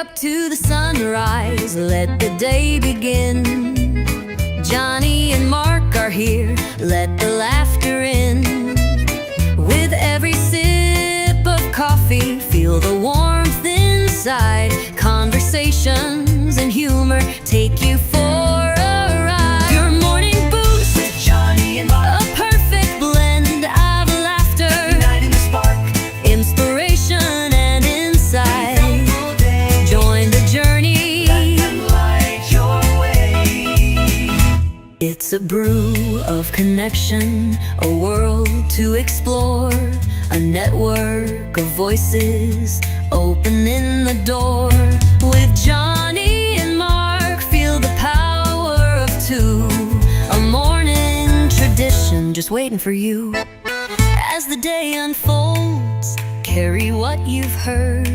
up to the sunrise, let the day begin. Johnny and Mark are here, let the laughter in. With every sip of coffee, feel the warmth inside. Conversations and humor take you for a ride. Your morning boost with Johnny and Mark, a perfect blend of laughter, uniting the spark, inspiration and insight. Join the journey, let them light your way. It's a brew of connection, a world to explore, a network of voices opening the door. With Johnny and Mark, feel the power of two, a morning tradition just waiting for you. As the day unfolds, carry what you've heard,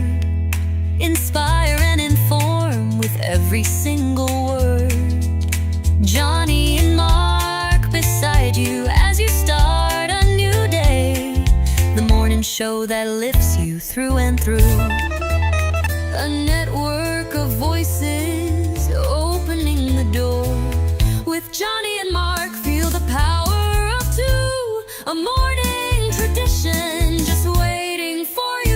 inspire and inform with every single word. Johnny and Mark beside you as you start a new day, the morning show that lifts you through and through. A network of voices opening the door. With Johnny and Mark, feel the power of two, a morning tradition just waiting for you.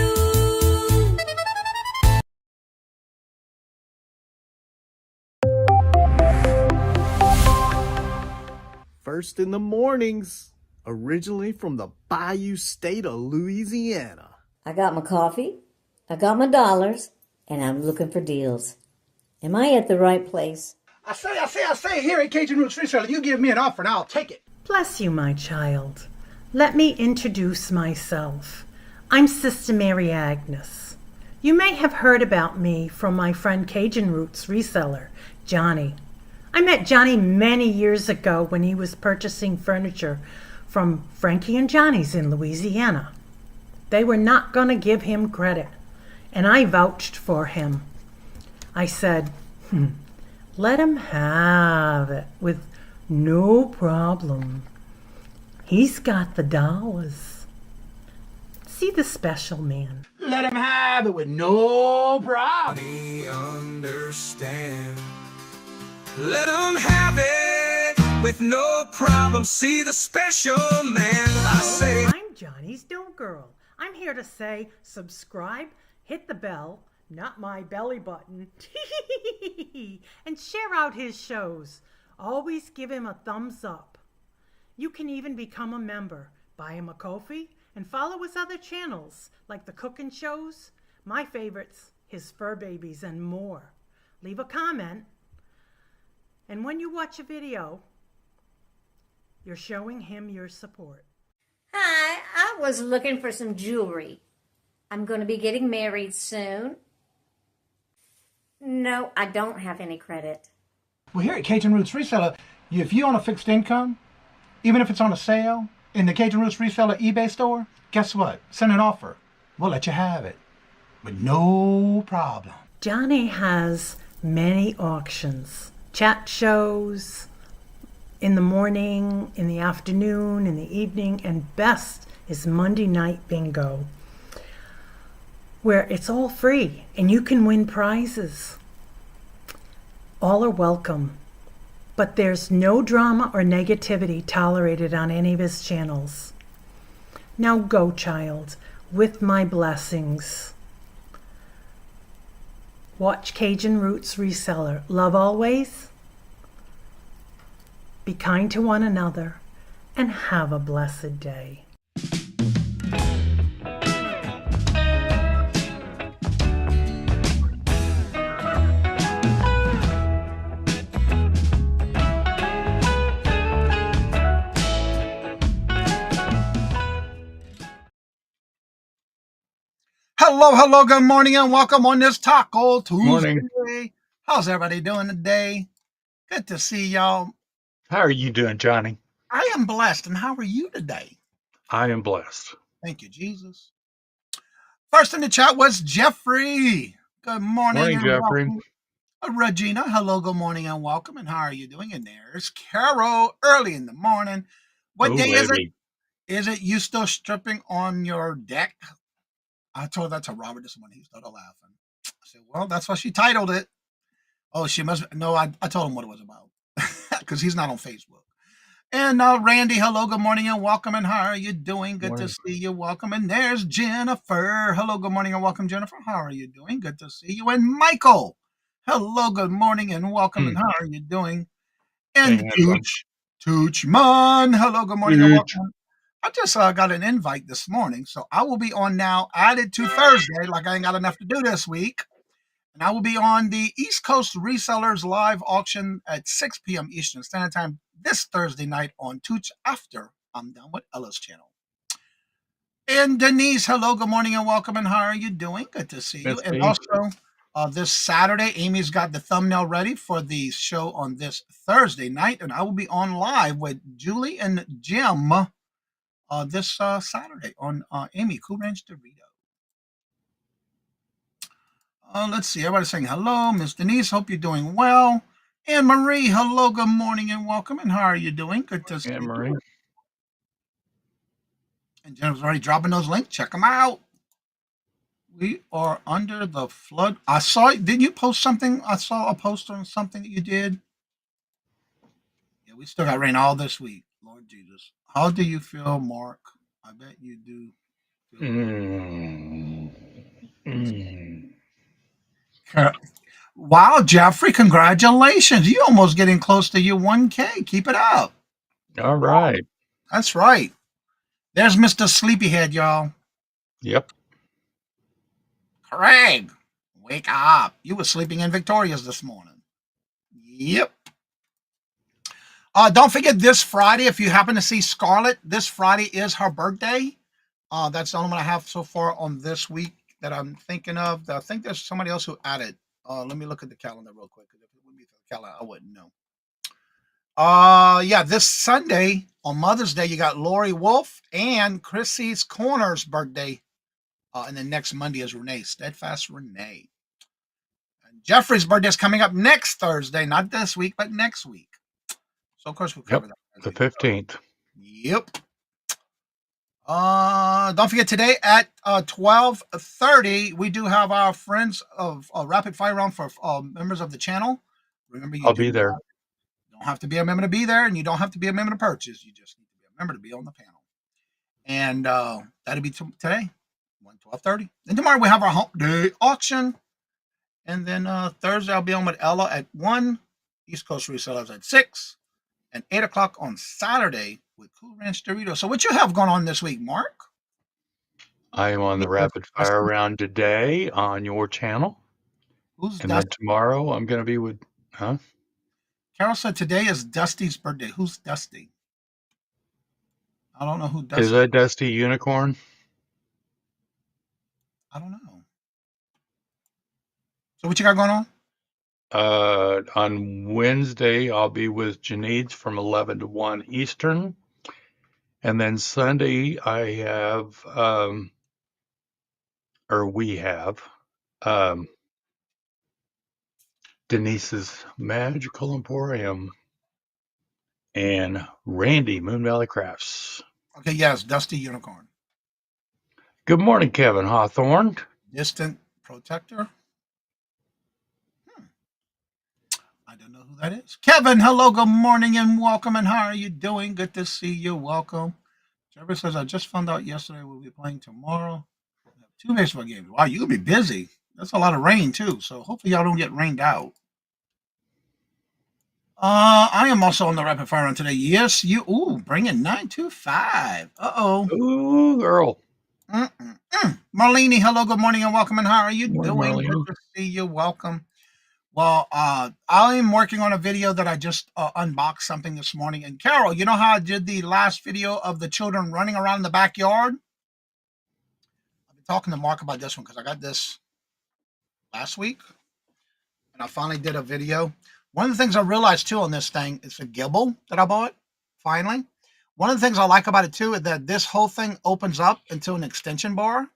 First in the mornings, originally from the Bayou State of Louisiana. I got my coffee, I got my dollars, and I'm looking for deals. Am I at the right place? I say, here at Cajun Roots Reseller, you give me an offer and I'll take it. Bless you, my child. Let me introduce myself. I'm Sister Mary Agnes. You may have heard about me from my friend Cajun Roots Reseller, Johnny. I met Johnny many years ago when he was purchasing furniture from Frankie and Johnny's in Louisiana. They were not going to give him credit, and I vouched for him. I said, let him have it with no problem. He's got the dollars. See the special man. Let him have it with no problem. Understand. Let him have it with no problem. See the special man. I say, I'm Johnny's Dough Girl. I'm here to say subscribe, hit the bell, not my belly button, and share out his shows. Always give him a thumbs up. You can even become a member. Buy him a coffee and follow his other channels like the cooking shows, my favorites, his fur babies, and more. Leave a comment. And when you watch a video, you're showing him your support. Hi, I was looking for some jewelry. I'm going to be getting married soon. No, I don't have any credit. Well, here at Cajun Roots Reseller, if you own a fixed income, even if it's on a sale, in the Cajun Roots Reseller eBay store, guess what? Send an offer. We'll let you have it with no problem. Johnny has many auctions, chat shows, in the morning, in the afternoon, in the evening, and best is Monday night bingo, where it's all free and you can win prizes. All are welcome, but there's no drama or negativity tolerated on any of his channels. Now go, child, with my blessings. Watch Cajun Roots Reseller. Love always. Be kind to one another and have a blessed day. Hello, good morning and welcome on this Taco Tuesday. Morning. How's everybody doing today? Good to see y'all. How are you doing, Johnny? I am blessed, and how are you today? I am blessed. Thank you, Jesus. First in the chat was Jeffrey. Good morning. Morning, and Jeffrey. welcome. Regina, hello, good morning and welcome. And how are you doing? And there's Carol, early in the morning. What day is it? Is it you still stripping on your deck? I told that to Robert this morning. He started laughing. I said, well, that's what she titled it. Oh, she must. No, I told him what it was about because he's not on Facebook. And Randy, hello, good morning and welcome. And how are you doing? Good to Morning. see you. Welcome. And there's Jennifer. Hello, good morning and welcome, Jennifer. How are you doing? Good to see you. And Michael, hello, good morning and welcome. Hmm. And how are you doing? Hang And on, John. Toochman, hello, good morning and Huge. welcome. I just got an invite this morning, so I will be on now, added to Thursday, like I ain't got enough to do this week. And I will be on the East Coast Resellers live auction at 6 p.m. Eastern Standard Time this Thursday night on Tooch after I'm done with Ella's channel. And Denise, hello, good morning and welcome. And how are you doing? Good to see you. That's And me. also, this Saturday, Amy's got the thumbnail ready for the show on this Thursday night, and I will be on live with Julie and Jim this Saturday on Amy Cool Ranch Dorito. Let's see. Everybody's saying hello. Miss Denise, hope you're doing well. Anne Marie, hello, good morning and welcome. And how are you doing? Good to see Anne you. Marie. And Jennifer's already dropping those links. Check them out. We are under the flood. I saw. Did you post something? I saw a post on something that you did. Yeah, we still got rain all this week. Lord Jesus, how do you feel, Mark? I bet you do feel Mm. Mm. good. Wow, Jeffrey, congratulations! You almost getting close to your 1K. Keep it up. All right. That's right. There's Mr. Sleepyhead, y'all. Yep. Craig, wake up. You were sleeping in Victoria's this morning. Yep. Don't forget this Friday, if you happen to see Scarlett, this Friday is her birthday. That's the only one I have so far on this week that I'm thinking of. I think there's somebody else who added. Let me look at the calendar real quick. If it wouldn't be for the calendar, I wouldn't know. Yeah, this Sunday on Mother's Day, you got Lori Wolf and Chrissy's Corner's birthday. And then next Monday is Renee, Steadfast Renee. And Jeffrey's birthday is coming up next Thursday, not this week, but next week. So of course we'll cover Yep. that. The 15th. Yep. Don't forget today at 12:30, we do have our friends of rapid fire round for members of the channel. Remember, you I'll be there. don't have to be a member to be there, and you don't have to be a member to purchase. You just need to be a member to be on the panel. And that'll be today, 12:30. And tomorrow we have our hump day auction. And then Thursday I'll be on with Ella at 1, East Coast Resellers at 6, and 8 o'clock on Saturday with Cool Ranch Dorito. So what you have going on this week, Mark? I am on the rapid fire round today on your channel. Who's And then Dusty? tomorrow I'm going to be with, huh? Carol said today is Dusty's birthday. Who's Dusty? I don't know who Dusty Is that Dusty Unicorn? I don't know. So what you got going on? On Wednesday, I'll be with Janice from 11 to 1 Eastern. And then Sunday, I have, or we have, Denise's Magical Emporium and Randy, Moon Valley Crafts. Okay, yes, Dusty Unicorn. Good morning, Kevin Hawthorne. Distant Protector. I don't know who that is. Kevin, hello, good morning and welcome. And how are you doing? Good to see you. Welcome. Trevor says, I just found out yesterday we'll be playing tomorrow. We have 2 baseball games. Wow, you'll be busy. That's a lot of rain, too. So hopefully y'all don't get rained out. I am also on the rapid fire round today. Yes, you. Ooh, bring it 925. Uh-oh. Ooh, girl. Marlene, hello, good morning and welcome. And how are you Good morning, doing? Marlene. Good to see you. Welcome. Well, I am working on a video that I just unboxed something this morning. And Carol, you know how I did the last video of the children running around in the backyard? I've been talking to Mark about this one because I got this last week. And I finally did a video. One of the things I realized too on this thing is a gimbal that I bought, finally. One of the things I like about it too is that this whole thing opens up into an extension bar.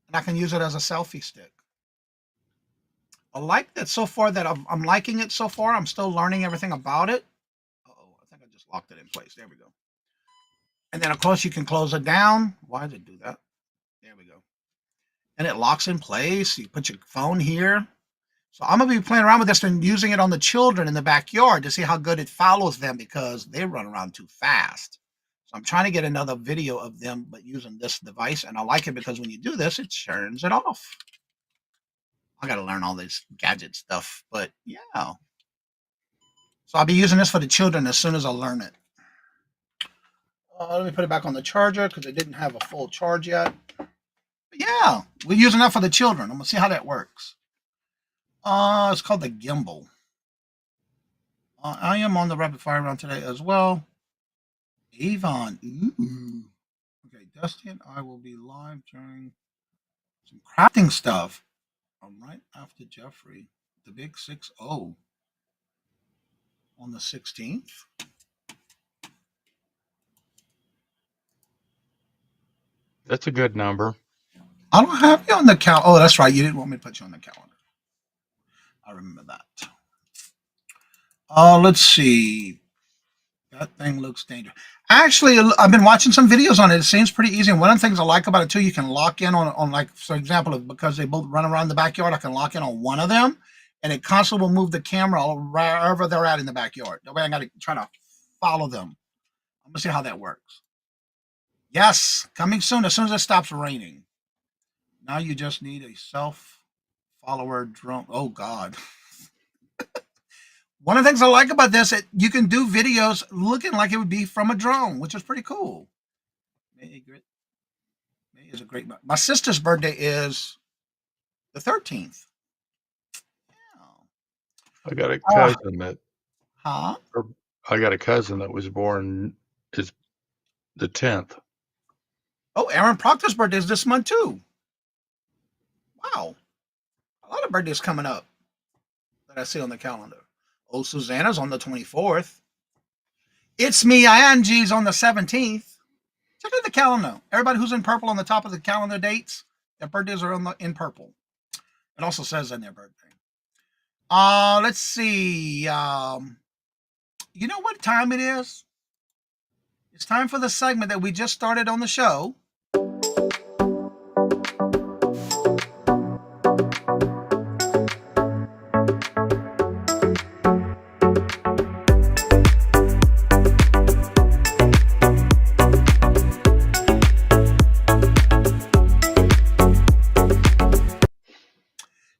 And I can use it as a selfie stick. I like that so far that I'm liking it so far. I'm still learning everything about it. Uh-oh, I think I just locked it in place. There we go. And then, of course, you can close it down. Why did it do that? There we go. and it locks in place. You put your phone here. So I'm going to be playing around with this and using it on the children in the backyard to see how good it follows them because they run around too fast. So I'm trying to get another video of them, but using this device. And I like it because when you do this, it turns it off. I got to learn all this gadget stuff, but yeah. So I'll be using this for the children as soon as I learn it. Let me put it back on the charger because it didn't have a full charge yet. But yeah, we're using that for the children. I'm going to see how that works. It's called the gimbal. I am on the rapid fire round today as well. Avon. Ooh. Okay, Dusty and I will be live during some crafting stuff. Right after Jeffrey, the big 6-0 on the 16th. That's a good number. I don't have you on the calendar. Oh, that's right. You didn't want me to put you on the calendar. I remember that. Let's see. That thing looks dangerous. Actually, I've been watching some videos on it. It seems pretty easy. And one of the things I like about it too, you can lock in on like, for example, because they both run around the backyard, I can lock in on one of them, and it constantly will move the camera wherever they're at in the backyard. That way, I got to try to follow them. I'm gonna see how that works. Yes, coming soon. As soon as it stops raining. Now you just need a self-follower drone. Oh God. One of the things I like about this, you can do videos looking like it would be from a drone, which is pretty cool. May is a great month. My sister's birthday is the 13th. I got a cousin that Huh? I got a cousin that was born is the 10th. Oh, Aaron Proctor's birthday is this month too. Wow. A lot of birthdays coming up that I see on the calendar. Oh, Susanna's on the 24th. It's me, Angie's on the 17th. Check out the calendar. Everybody who's in purple on the top of the calendar dates, their birthdays are in purple. It also says in their birthday. Let's see. You know what time it is? It's time for the segment that we just started on the show.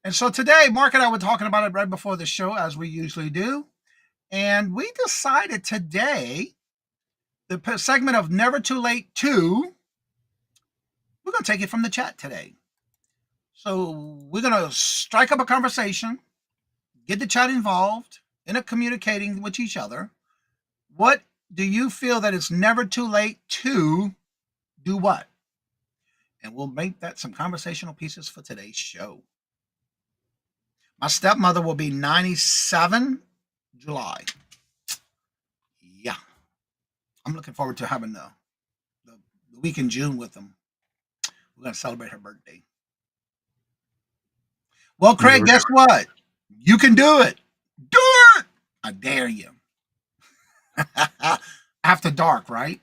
And so today, Mark and I were talking about it right before the show, as we usually do. And we decided today, the segment of Never Too Late 2, we're going to take it from the chat today. So we're going to strike up a conversation, get the chat involved in communicating with each other. What do you feel that it's never too late to do what? And we'll make that some conversational pieces for today's show. My stepmother will be 97 July. Yeah. I'm looking forward to having the week in June with them. We're going to celebrate her birthday. Well, Craig, guess what? You can do it. Do it. I dare you. After dark, right?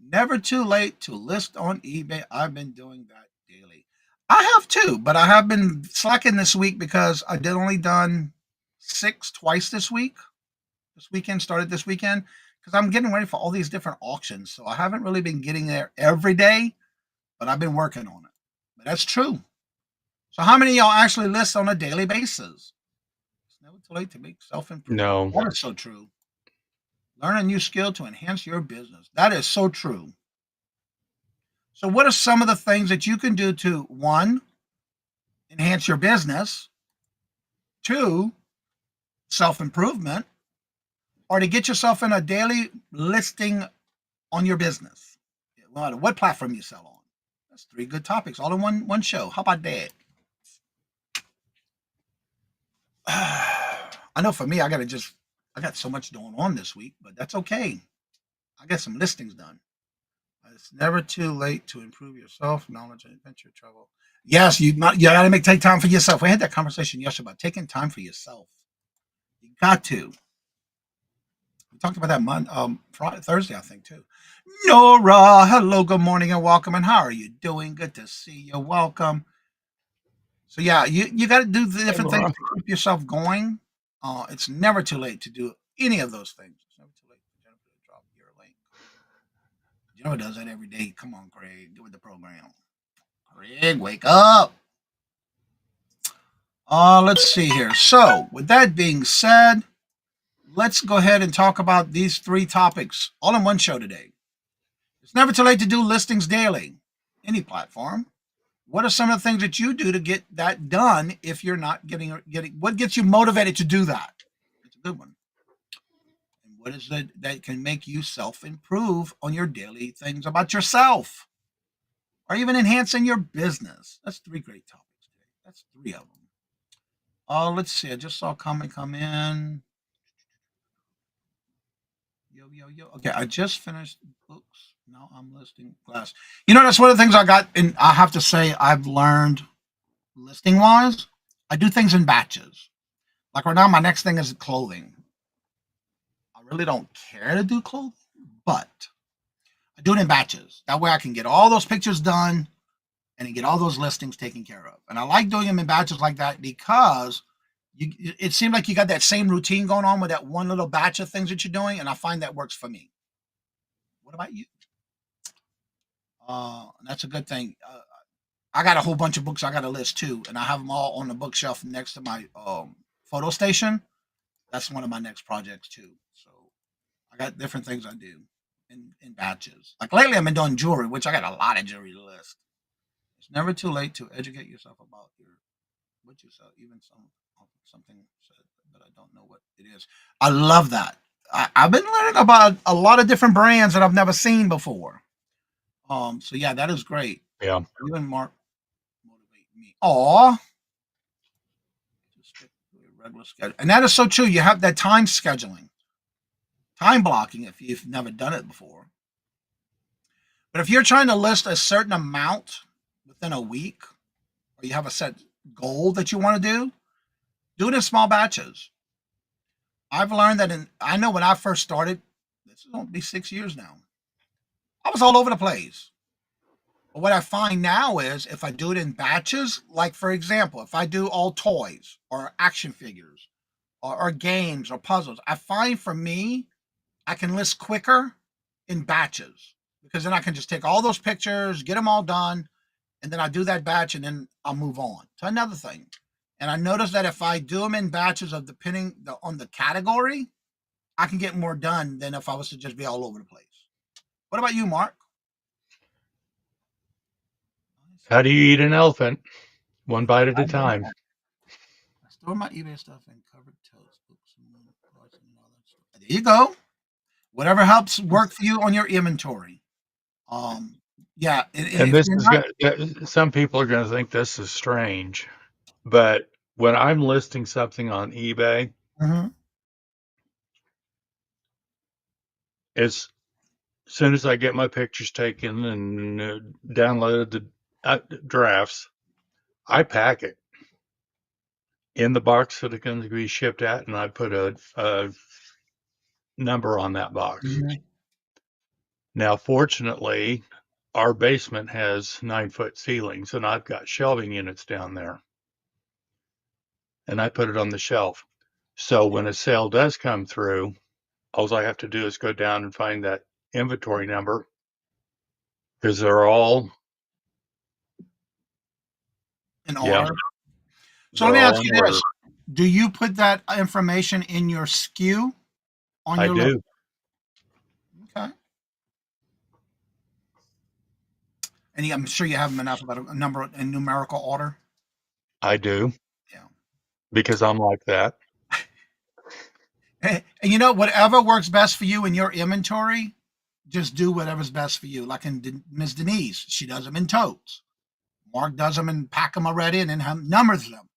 Never too late to list on eBay. I've been doing that daily. I have too, but I have been slacking this week because I did only done 6 twice this week. This weekend started this weekend because I'm getting ready for all these different auctions. So I haven't really been getting there every day, but I've been working on it. But that's true. So how many of y'all actually list on a daily basis? It's never too late to make self-improvement. No. That is so true. Learn a new skill to enhance your business. That is so true. So what are some of the things that you can do to, 1, enhance your business, 2, self-improvement, or to get yourself in a daily listing on your business? No matter what platform you sell on. That's 3 good topics all in one show. How about that? I know for me, I got so much going on this week, but that's okay. I got some listings done. It's never too late to improve yourself, knowledge, and adventure travel. Yes, you got to take time for yourself. We had that conversation yesterday about taking time for yourself. You got to. We talked about that Friday, Thursday, I think, too. Nora, hello, good morning, and welcome. And how are you doing? Good to see you. Welcome. So yeah, you got to do the Hey, different things Laura. to keep yourself going. It's never too late to do any of those things. It's never too late for Jennifer to drop your link. Jennifer does that every day. Come on, Craig, get with the program. Craig, wake up. Let's see here. So, with that being said, let's go ahead and talk about these three topics all in one show today. It's never too late to do listings daily, any platform. What are some of the things that you do to get that done if you're not getting what gets you motivated to do that? It's a good one. And what is it that can make you self improve on your daily things about yourself or even enhancing your business? That's three great topics today. That's three of them. Let's see. I just saw a comment come in. Yo, yo, yo. Okay, I just finished books. Now I'm listing class. That's one of the things I got, and I have to say I've learned listing wise. I do things in batches. Like right now, my next thing is clothing. I really don't care to do clothing, but I do it in batches. That way I can get all those pictures done and get all those listings taken care of. And I like doing them in batches like that because it seems like you got that same routine going on with that one little batch of things that you're doing, and I find that works for me. What about you? That's a good thing. I got a whole bunch of books I got to list too, and I have them all on the bookshelf next to my photo station. That's one of my next projects too. So I got different things I do in batches. Like lately, I've been doing jewelry, which I got a lot of jewelry to list. It's never too late to educate yourself about what you sell. Even something said, but I don't know what it is. I love that. I've been learning about a lot of different brands that I've never seen before. So yeah, that is great. Yeah. You and Mark motivate me. Aw. Just stick to a regular schedule. And that is so true. You have that time scheduling, time blocking if you've never done it before. But if you're trying to list a certain amount within a week, or you have a set goal that you want to do it in small batches. I've learned that I know when I first started, this is going to be 6 years now, I was all over the place. But what I find now is if I do it in batches, like for example, if I do all toys or action figures or games or puzzles, I find for me, I can list quicker in batches because then I can just take all those pictures, get them all done, and then I do that batch and then I'll move on to another thing. And I notice that if I do them in batches of depending on the category, I can get more done than if I was to just be all over the place. What about you, Mark? How do you eat an elephant? One bite at a I do time. that. I store my eBay stuff in covered totes, books, and all that stuff. There you go. Whatever helps work for you on your inventory. Yeah, And if this you're is not, going some people are going to think this is strange, but when I'm listing something on eBay, Mhm. as soon as I get my pictures taken and downloaded the drafts, I pack it in the box that it's going to be shipped at, and I put a number on that box. Mhm. Now, fortunately, our basement has 9-foot ceilings, and I've got shelving units down there, and I put it on the shelf. So when a sale does come through, all I have to do is go down and find that inventory number because they're all, In yeah, order. So let they're me all ask in you order. this: do you put that information in your SKU on I your list? do. Okay. And I'm sure you have them in alphabetical a number in numerical order. I do Yeah. because I'm like that. And whatever works best for you in your inventory, just do whatever's best for you. Like in Ms. Denise, she does them in totes. Mark does them and pack them already and then numbers them.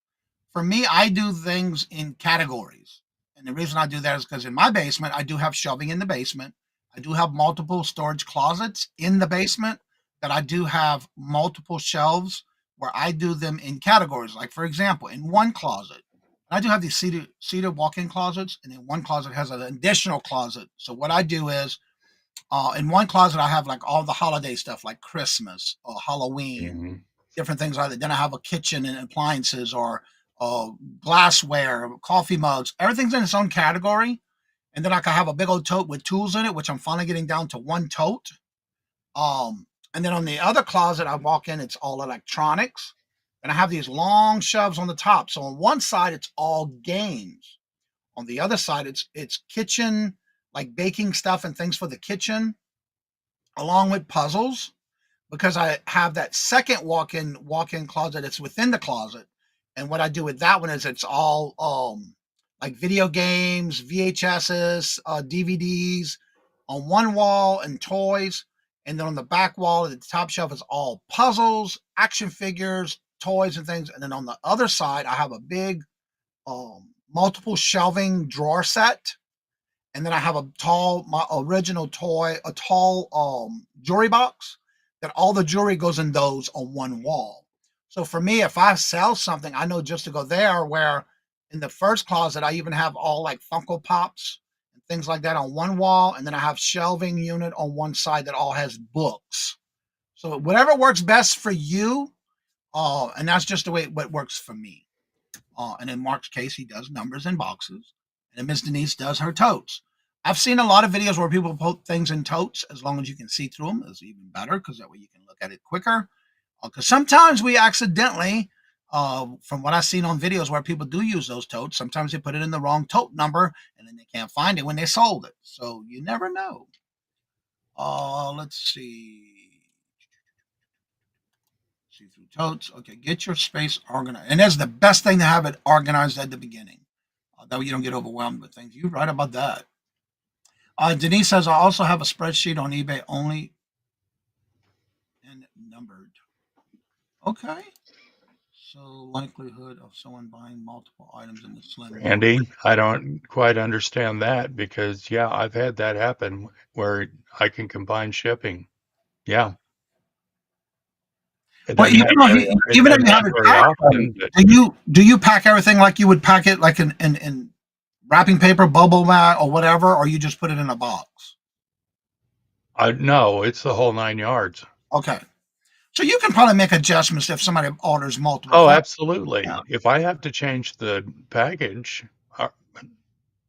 For me, I do things in categories. And the reason I do that is because in my basement, I do have shelving in the basement. I do have multiple storage closets in the basement that I do have multiple shelves where I do them in categories. Like, for example, in one closet, I do have these seated walk-in closets, and then one closet has an additional closet. So what I do is, in one closet I have like all the holiday stuff, like Christmas or Halloween, Mhm. different things like that. Then I have a kitchen and appliances or glassware, coffee mugs. Everything's in its own category. And then I can have a big old tote with tools in it, which I'm finally getting down to one tote. And then on the other closet I walk in, it's all electronics. And I have these long shelves on the top. So on one side it's all games. On the other side it's kitchen, like baking stuff and things for the kitchen, along with puzzles, because I have that second walk-in closet. It's within the closet, and what I do with that one is it's all like video games, VHSs, DVDs on one wall and toys, and then on the back wall at the top shelf is all puzzles, action figures, toys, and things. And then on the other side, I have a big multiple shelving drawer set, and then I have my original a tall jewelry box that all the jewelry goes in those on one wall. So for me, if I sell something, I know just to go there. Where in the first closet, I even have all like Funko Pops and things like that on one wall, and then I have shelving unit on one side that all has books. So whatever works best for you, and that's just the way what works for me. And in Mark's case, he does numbers in boxes, and then Miss Denise does her totes. I've seen a lot of videos where people put things in totes. As long as you can see through them, is even better, because that way you can look at it quicker. Because sometimes we accidentally, from what I've seen on videos where people do use those totes, sometimes they put it in the wrong tote number, and then they can't find it when they sold it. So you never know. Let's see. See through totes. Okay, get your space organized, and that's the best thing to have it organized at the beginning. That way you don't get overwhelmed with things. You're right about that. Denise says I also have a spreadsheet on eBay only and numbered. Okay. So likelihood of someone buying multiple items in the slim market. Andy, I don't quite understand that because, yeah, I've had that happen where I can combine shipping. Yeah. It Well, doesn't happen very, it even if doesn't you have happen it very packed, often, but do you pack everything like you would pack it, like in wrapping paper, bubble wrap, or whatever, or you just put it in a box? no, it's the whole 9 yards. Okay. So you can probably make adjustments if somebody orders multiple Oh, things. absolutely. Yeah. If I have to change the package, uh,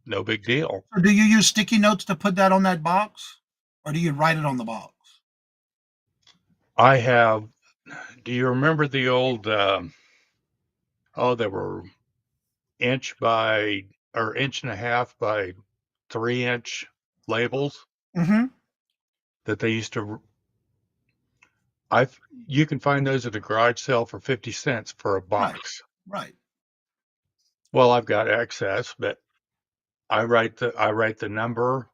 no big deal. So do you use sticky notes to put that on that box, or do you write it on the box? I have, do you remember the old, they were inch by, or inch and a half by 3 inch labels Mm-hmm. that they used to, I've, you can find those at a garage sale for 50 cents for a Right. box. Right. Well, I've got excess, but I write the number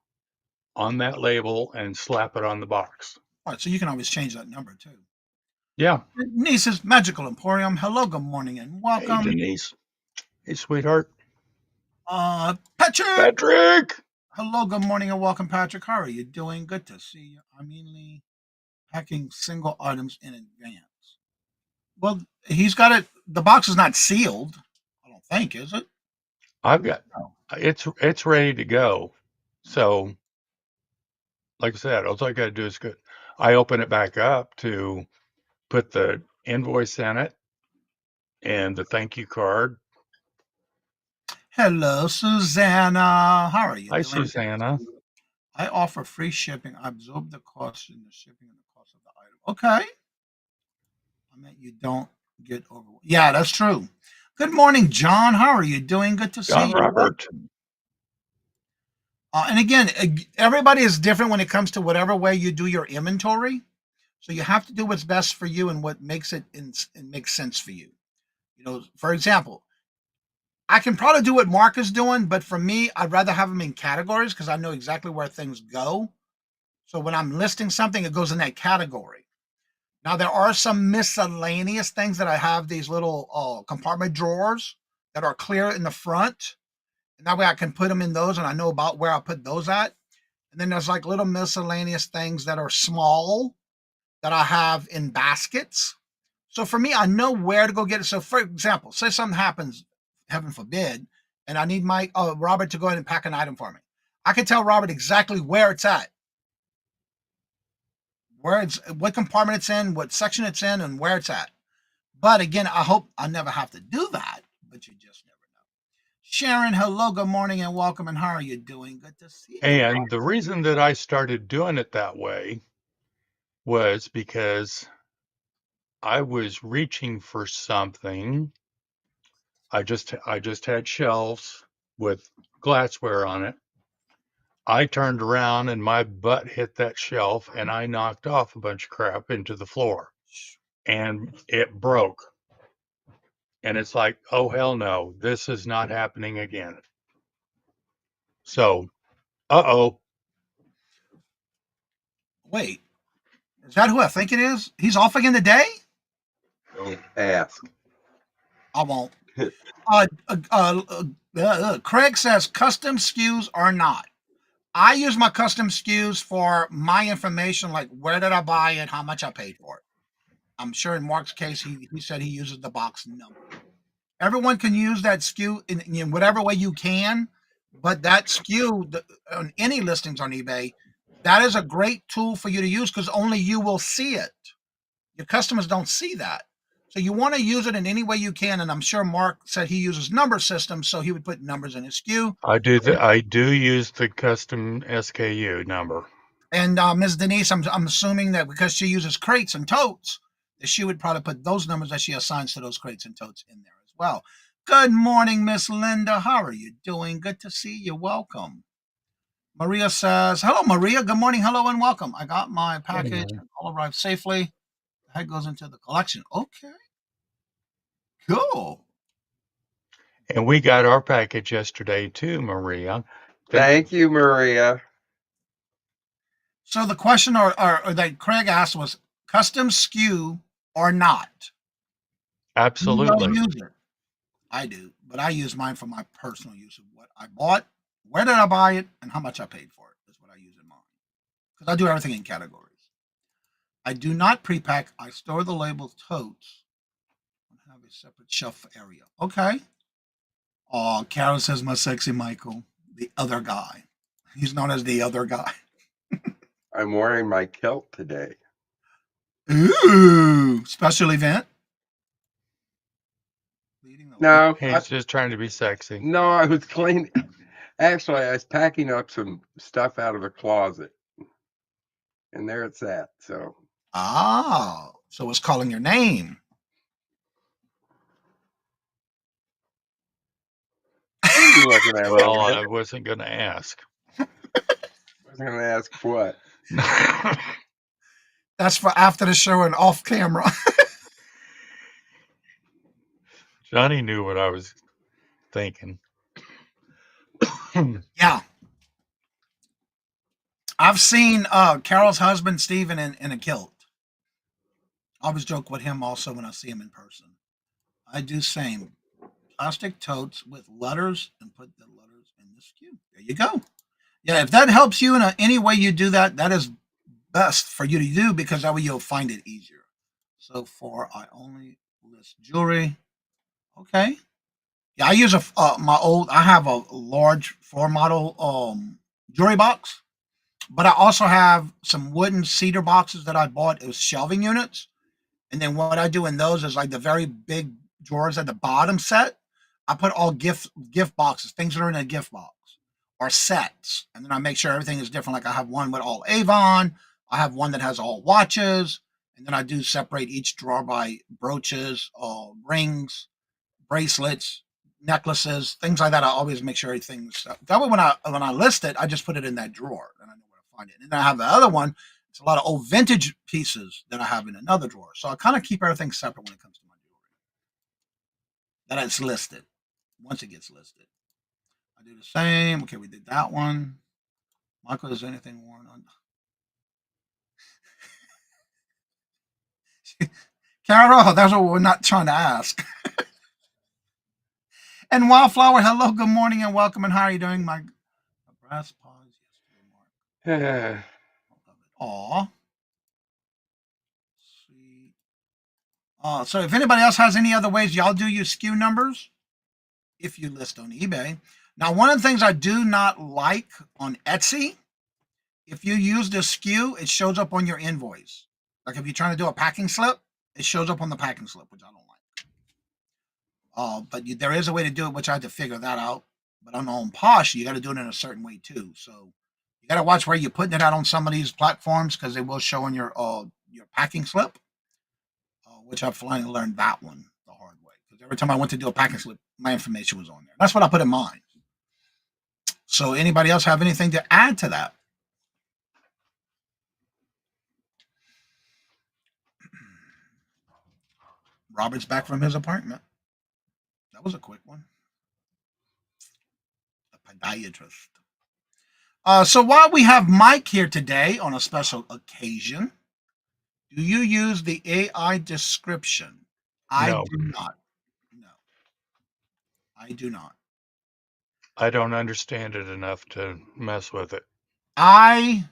on that label and slap it on the box. Right. So you can always change that number too. Yeah. Niece's Magical Emporium. Hello, good morning, and Hey, welcome. Denise. Hey, sweetheart. Patrick. Patrick. Hello, good morning, and welcome, Patrick. How are you doing? Good to see you. I'm mainly packing single items in advance. Well, he's got it. The box is not sealed. I don't think, is it? I've got No. it's ready to go. So, like I said, all I got to do is go. I open it back up to put the invoice in it and the thank you card. Hello, Susanna. How are you Hi, doing? Susanna. I offer free shipping. I absorb the cost in the shipping and the cost of the item. Okay. I meant you don't get over. Yeah, that's true. Good morning, John. How are you doing? Good to see John you. Robert. And again, everybody is different when it comes to whatever way you do your inventory. So you have to do what's best for you and what makes it makes sense for you. You know, for example, I can probably do what Mark is doing, but for me, I'd rather have them in categories because I know exactly where things go. So when I'm listing something, it goes in that category. Now there are some miscellaneous things that I have these little compartment drawers that are clear in the front, and that way I can put them in those, and I know about where I put those at. And then there's like little miscellaneous things that are small that I have in baskets. So for me, I know where to go get it. So for example, say something heaven forbid, and I need my Robert to go ahead and pack an item for me. I can tell Robert exactly where it's at, what compartment it's in, what section it's in, and where it's at. But again, I hope I never have to do that, but you just never know. Sharon, hello, good morning, and welcome, and how are you doing? Good to see you. And the reason that I started doing it that way was because I was reaching for something. I just had shelves with glassware on it. I turned around and my butt hit that shelf and I knocked off a bunch of crap into the floor and it broke. And it's like, oh, hell no, this is not happening again. So, uh-oh. Wait, is that who I think it is? He's off again today? Don't ask. I won't. Craig says custom SKUs or not. I use my custom SKUs for my information, like where did I buy it, how much I paid for it. I'm sure in Mark's case, he said he uses the box number. Everyone can use that SKU in whatever way you can, but that SKU on any listings on eBay, that is a great tool for you to use because only you will see it. Your customers don't see that. So you want to use it in any way you can. And I'm sure Mark said he uses number systems, so he would put numbers in his SKU. I do use the custom SKU number. And Ms. Denise, I'm assuming that because she uses crates and totes, that she would probably put those numbers that she assigns to those crates and totes in there as well. Good morning, Miss Linda. How are you doing? Good to see you. Welcome. Maria says, hello, Maria. Good morning. Hello and welcome. I got my package and all arrived safely. The head goes into the collection. Okay. Cool. And we got our package yesterday too, Maria. Thank you, Maria. So the question or that Craig asked was custom SKU or not? Absolutely. You use it. I do, but I use mine for my personal use of what I bought, where did I buy it, and how much I paid for it is what I use in mine. Because I do everything in categories. I do not pre-pack. I store the label totes and have a separate shelf area. Okay. Oh, Carol says my sexy Michael, the other guy. He's known as the other guy. I'm wearing my kilt today. Ooh, special event. No, He's just trying to be sexy. no, I was cleaning. Actually, I was packing up some stuff out of a closet, and there it's at. So, So it's calling your name. what are you looking at? Well, Linda? I wasn't going to ask. I was going to ask what. That's for after the show and off camera. Johnny knew what I was thinking. Yeah. I've seen Carol's husband, Steven, in a kilt. I always joke with him also when I see him in person. I do same. Plastic totes with letters and put the letters in the SKU. There you go. Yeah, if that helps you in any way you do that, that is best for you to do because that way you'll find it easier. So for I only list jewelry. Okay. Yeah, I use I have a large floor model jewelry box, but I also have some wooden cedar boxes that I bought. It was shelving units. And then what I do in those is like the very big drawers at the bottom set. I put all gift boxes, things that are in a gift box or sets. And then I make sure everything is different. Like I have one with all Avon. I have one that has all watches. And then I do separate each drawer by brooches, rings, bracelets, necklaces, things like that. I always make sure everything's that way when I list it, I just put it in that drawer and I know where to find it. And then I have the other one. It's a lot of old vintage pieces that I have in another drawer. So I kind of keep everything separate when it comes to my jewelry. That it's listed. Once it gets listed. I do the same. Okay, we did that one. Michael, is anything worn on? Carol, that's what we're not trying to ask. And Wildflower, hello, good morning and welcome. And how are you doing, my brass pause yesterday, Mark? Aw. Sweet. So if anybody else has any other ways y'all do your SKU numbers, if you list on eBay. Now, one of the things I do not like on Etsy, if you use the SKU, it shows up on your invoice. Like if you're trying to do a packing slip, it shows up on the packing slip, which I don't like. But there is a way to do it, which I had to figure that out. But on Posh, you got to do it in a certain way too. So you got to watch where you're putting it out on some of these platforms because they will show on your packing slip. Which I've finally learned that one the hard way. Because every time I went to do a packing slip, my information was on there. That's what I put in mine. So anybody else have anything to add to that? Robert's back from his apartment. That was a quick one. A podiatrist. So while we have Mike here today on a special occasion, do you use the AI description? I No, do not. No, I do not. I don't understand it enough to mess with it. I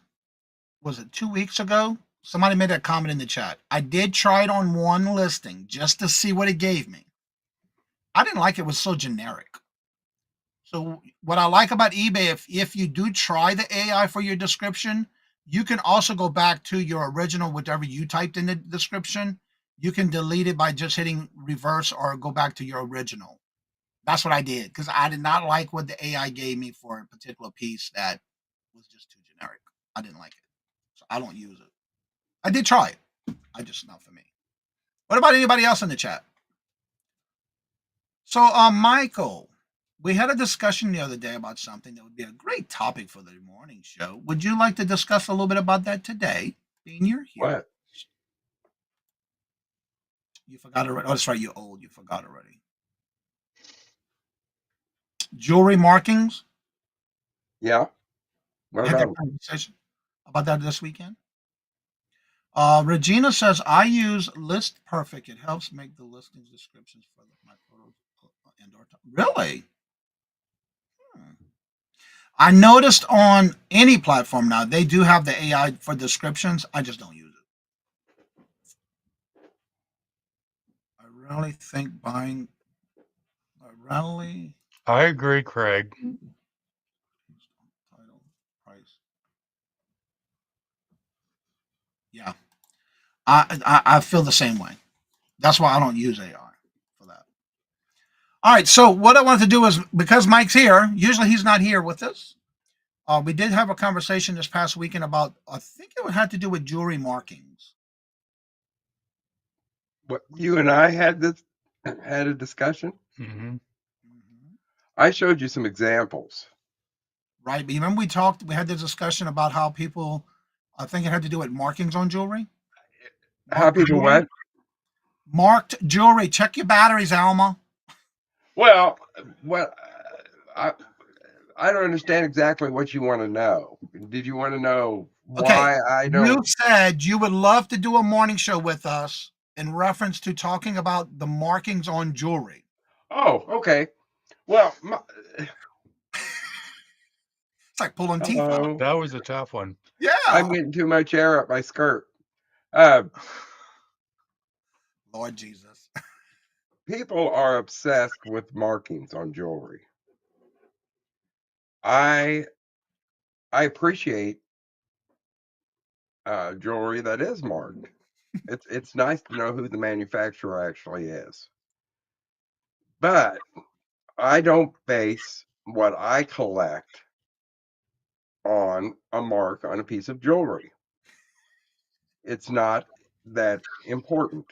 was it 2 weeks ago? Somebody made that comment in the chat. I did try it on one listing just to see what it gave me. I didn't like it was so generic. So what I like about eBay, if you do try the AI for your description, you can also go back to your original, whatever you typed in the description. You can delete it by just hitting reverse or go back to your original. That's what I did because I did not like what the AI gave me for a particular piece that was just too generic. I didn't like it. So I don't use it. I did try it. I just not for me. What about anybody else in the chat? So, Michael, we had a discussion the other day about something that would be a great topic for the morning show. Would you like to discuss a little bit about that today? Being you're here, What? you forgot already. Oh, that's right. You're old. You forgot already. Jewelry markings. Yeah. We What had that about? conversation about that this weekend. Regina says I use List Perfect. It helps make the listings descriptions for my photos and or really. Hmm. I noticed on any platform now they do have the AI for descriptions. I just don't use it. I really think buying. I really I agree, Craig. title price. Yeah, I feel the same way. That's why I don't use AI for that. All right. So what I wanted to do is because Mike's here. Usually he's not here with us. We did have a conversation this past weekend about. I think it had to do with jewelry markings. What you and I had a discussion. Hmm. Mhm. I showed you some examples. Right. But you remember we had the discussion about how people, I think it had to do with markings on jewelry. How Marked people jewelry. what? Marked jewelry. Check your batteries, Alma. Well, what I don't understand exactly what you want to know. Did you want to know Okay. why I You don't? said you would love to do a morning show with us in reference to talking about the markings on jewelry. Oh, okay. Well, It's like pulling teeth out. hello. That was a tough one. I'm Yeah. getting too much air up my skirt. Uh, Lord Jesus. People are obsessed with markings on jewelry. I I appreciate jewelry that is marked. It's nice to know who the manufacturer actually is. But I don't base what I collect on a mark on a piece of jewelry. It's not that important.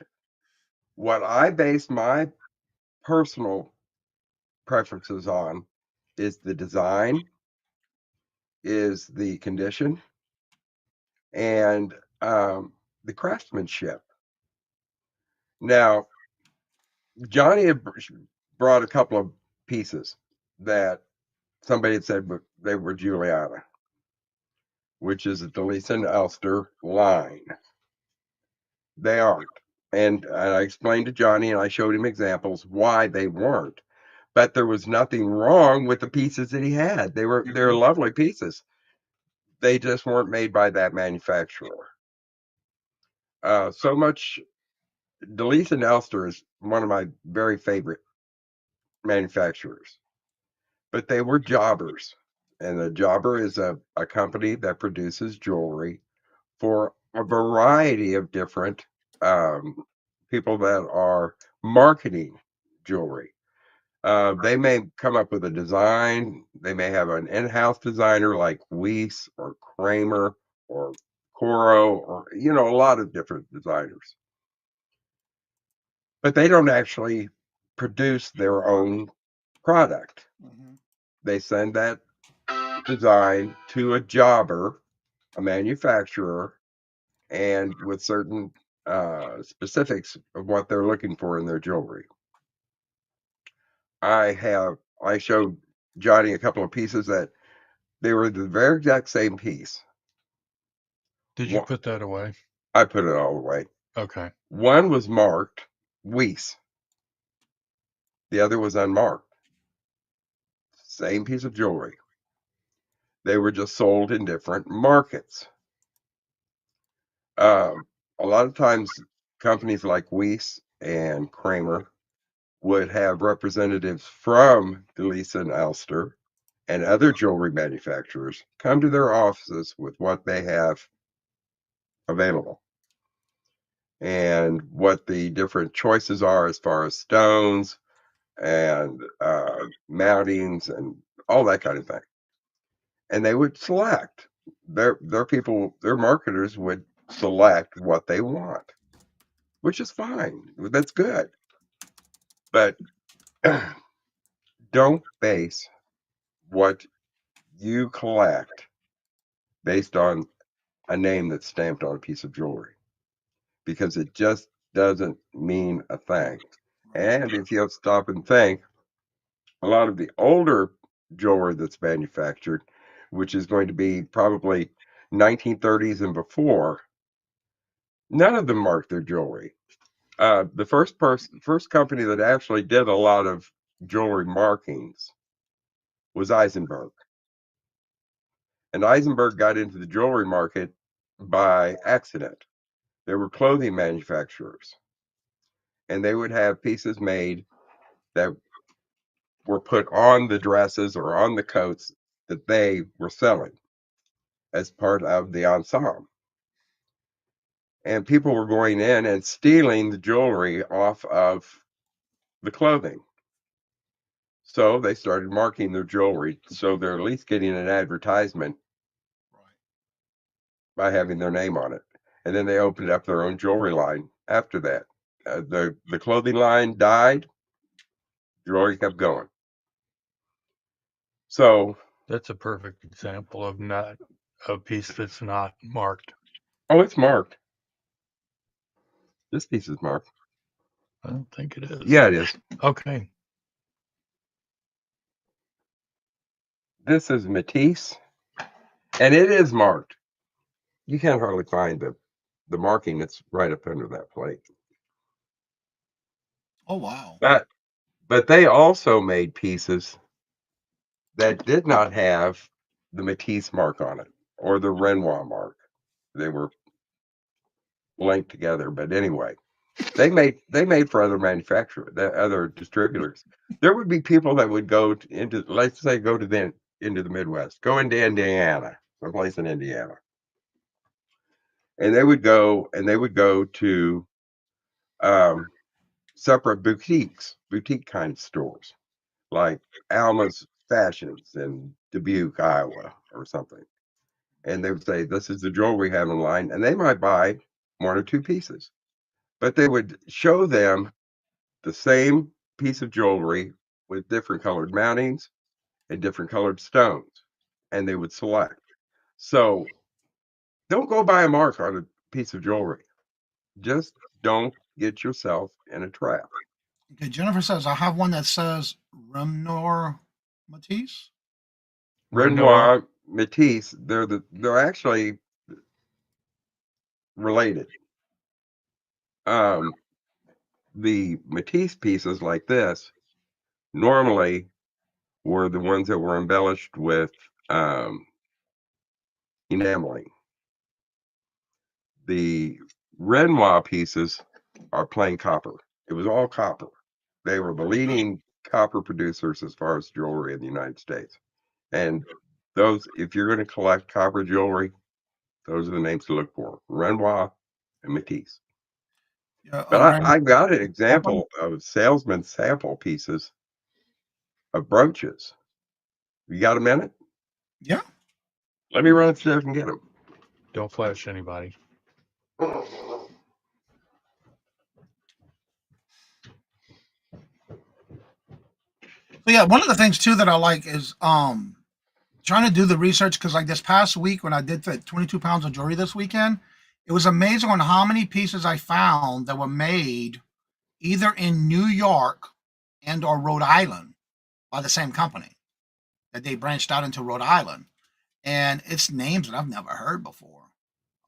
What I base my personal preferences on is the design, is the condition, and the craftsmanship. Now, Johnny had brought a couple of pieces that somebody had said they were Juliana, which is a Delisa and Elster line. They aren't. And I explained to Johnny and I showed him examples why they weren't. But there was nothing wrong with the pieces that he had. They're lovely pieces. They just weren't made by that manufacturer. So much Delisa and Elster is one of my very favorite manufacturers, but they were jobbers. And a jobber is a company that produces jewelry for a variety of different people that are marketing jewelry. They may come up with a design. They may have an in-house designer like Weiss or Kramer or Coro or, a lot of different designers. But they don't actually produce their own product. They send that design to a jobber, a manufacturer, and with certain specifics of what they're looking for in their jewelry. I showed Johnny a couple of pieces that they were the very exact same piece. Did you put that away? I put it all away. Okay. One was marked Weiss. The other was unmarked. Same piece of jewelry. They were just sold in different markets. A lot of times, companies like Weiss and Kramer would have representatives from DeLisa and Elster and other jewelry manufacturers come to their offices with what they have available and what the different choices are as far as stones and mountings and all that kind of thing. And they would select their people, their marketers would select what they want, which is fine. That's good. But don't base what you collect based on a name that's stamped on a piece of jewelry because it just doesn't mean a thing. And if you stop and think, a lot of the older jewelry that's manufactured, which is going to be probably 1930s and before, none of them mark their jewelry. The first company that actually did a lot of jewelry markings was Eisenberg. And Eisenberg got into the jewelry market by accident. They were clothing manufacturers. And they would have pieces made that were put on the dresses or on the coats that they were selling as part of the ensemble. And people were going in and stealing the jewelry off of the clothing. So they started marking their jewelry so they're at least getting an advertisement by having their name on it. And then they opened up their own jewelry line after that. The clothing line died, jewelry kept going. So that's a perfect example of not a piece that's not marked. Oh, it's marked. This piece is marked. I don't think it is. Yeah, it is. Okay. This is Matisse, and it is marked. You can't hardly find the marking that's right up under that plate. Oh, wow. But they also made pieces that did not have the Matisse mark on it or the Renoir mark. They were linked together. But anyway, they made for other manufacturers, other distributors. There would be people that would go into, let's say, into the Midwest, go into Indiana, someplace in Indiana, and they would go to separate boutique kind of stores, like Alma's Fashions in Dubuque, Iowa, or something. And they would say, "This is the jewelry we have in line," and they might buy one or two pieces, but they would show them the same piece of jewelry with different colored mountings and different colored stones, and they would select. So don't go buy a mark on a piece of jewelry. Just don't get yourself in a trap. Okay, Jennifer says, I have one that says Renoir Matisse. Renoir, Matisse, they're actually related. The Matisse pieces like this normally were the ones that were embellished with enameling. The Renoir pieces are plain copper. It was all copper. They were the leading copper producers as far as jewelry in the United States. And those, if you're going to collect copper jewelry, those are the names to look for: Renoir and Matisse. Yeah, But I got an example of salesman sample pieces of brooches. You got a minute? Yeah. Let me run upstairs and get them. Don't flash anybody. So yeah, one of the things too that I like is trying to do the research, because like this past week when I did the 22 pounds of jewelry this weekend, it was amazing on how many pieces I found that were made either in New York and or Rhode Island by the same company, that they branched out into Rhode Island. And it's names that I've never heard before.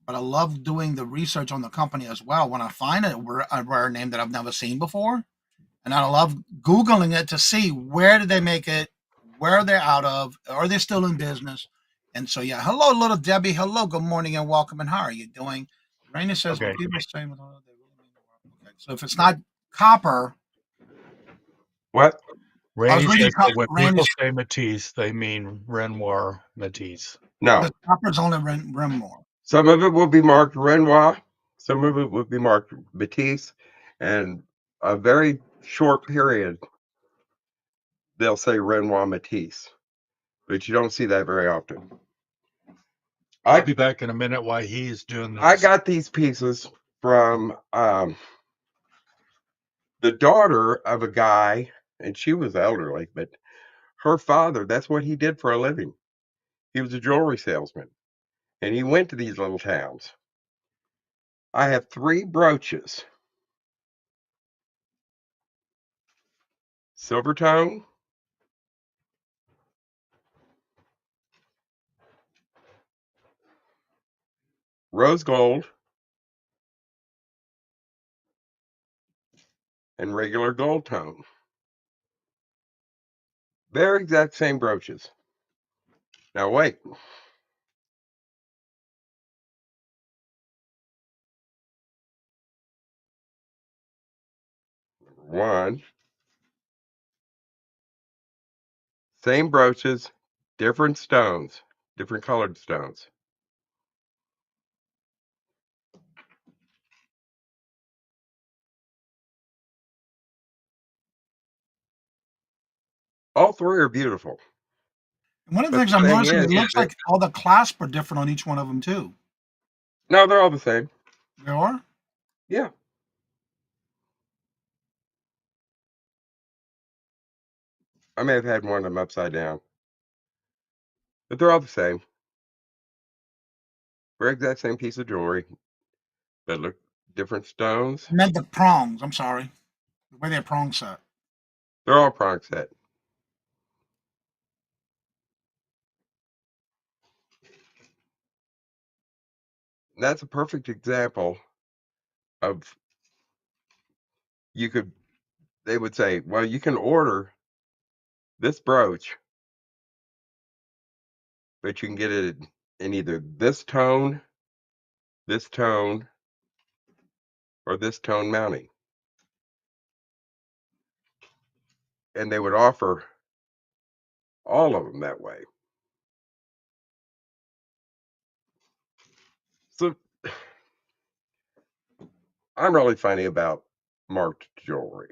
But I love doing the research on the company as well. When I find a rare name that I've never seen before, and I love Googling it to see where did they make it, where they're out of, are they still in business? And so, yeah, hello, little Debbie. Hello, good morning and welcome. And how are you doing? Raina says, Okay. "But people say, with all they really mean the world." Okay, so if it's not copper, What? I was Randy reading says that when Randy's people say Matisse, they mean Renoir Matisse. No. the copper's only rim more. Some of it will be marked Renoir. Some of it will be marked Matisse. And a very short period, they'll say Renoir Matisse. But you don't see that very often. I'll be back in a minute while he's doing this. I got these pieces from the daughter of a guy, and she was elderly, but her father, that's what he did for a living. He was a jewelry salesman, and he went to these little towns. I have 3 brooches: silver tone, rose gold, and regular gold tone. They're exact same brooches. Now wait. One, same brooches, different stones, different colored stones. All 3 are beautiful. And one of the But things the I'm thing noticing, it is looks that like all the clasps are different on each one of them too. no, they're all the same. They are? Yeah. I may have had one of them upside down, but they're all the same. We're exact same piece of jewelry, but look, different stones. I meant the prongs. I'm sorry. The way they're prong set. They're all prong set. And that's a perfect example of you could. They would say, well, you can order this brooch, but you can get it in either this tone, or this tone mounting. And they would offer all of them that way. So I'm really funny about marked jewelry.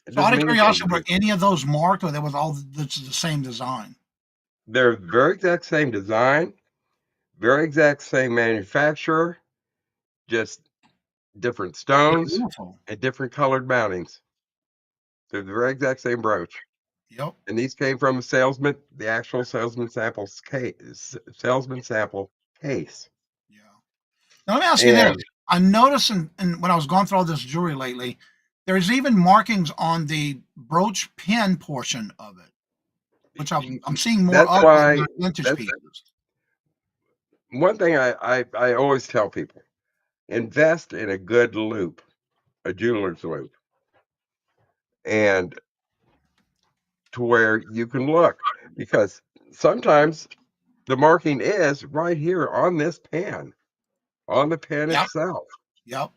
It So out doesn't of mean anything curiosity, to were me. any of those marked or there was all the same design? They're very exact same design, very exact same manufacturer, just different stones Beautiful. and different colored mountings. They're the very exact same brooch. Yep. And these came from a salesman, the actual salesman sample case. Yeah. Now let me ask you this. And I noticed when I was going through all this jewelry lately, there's even markings on the brooch pin portion of it, which I'm seeing more that's of in why the vintage that's pieces. one thing I always tell people: invest in a good loop, a jeweler's loop, and to where you can look, because sometimes the marking is right here on this pan, on the pen Yep. itself. Yep.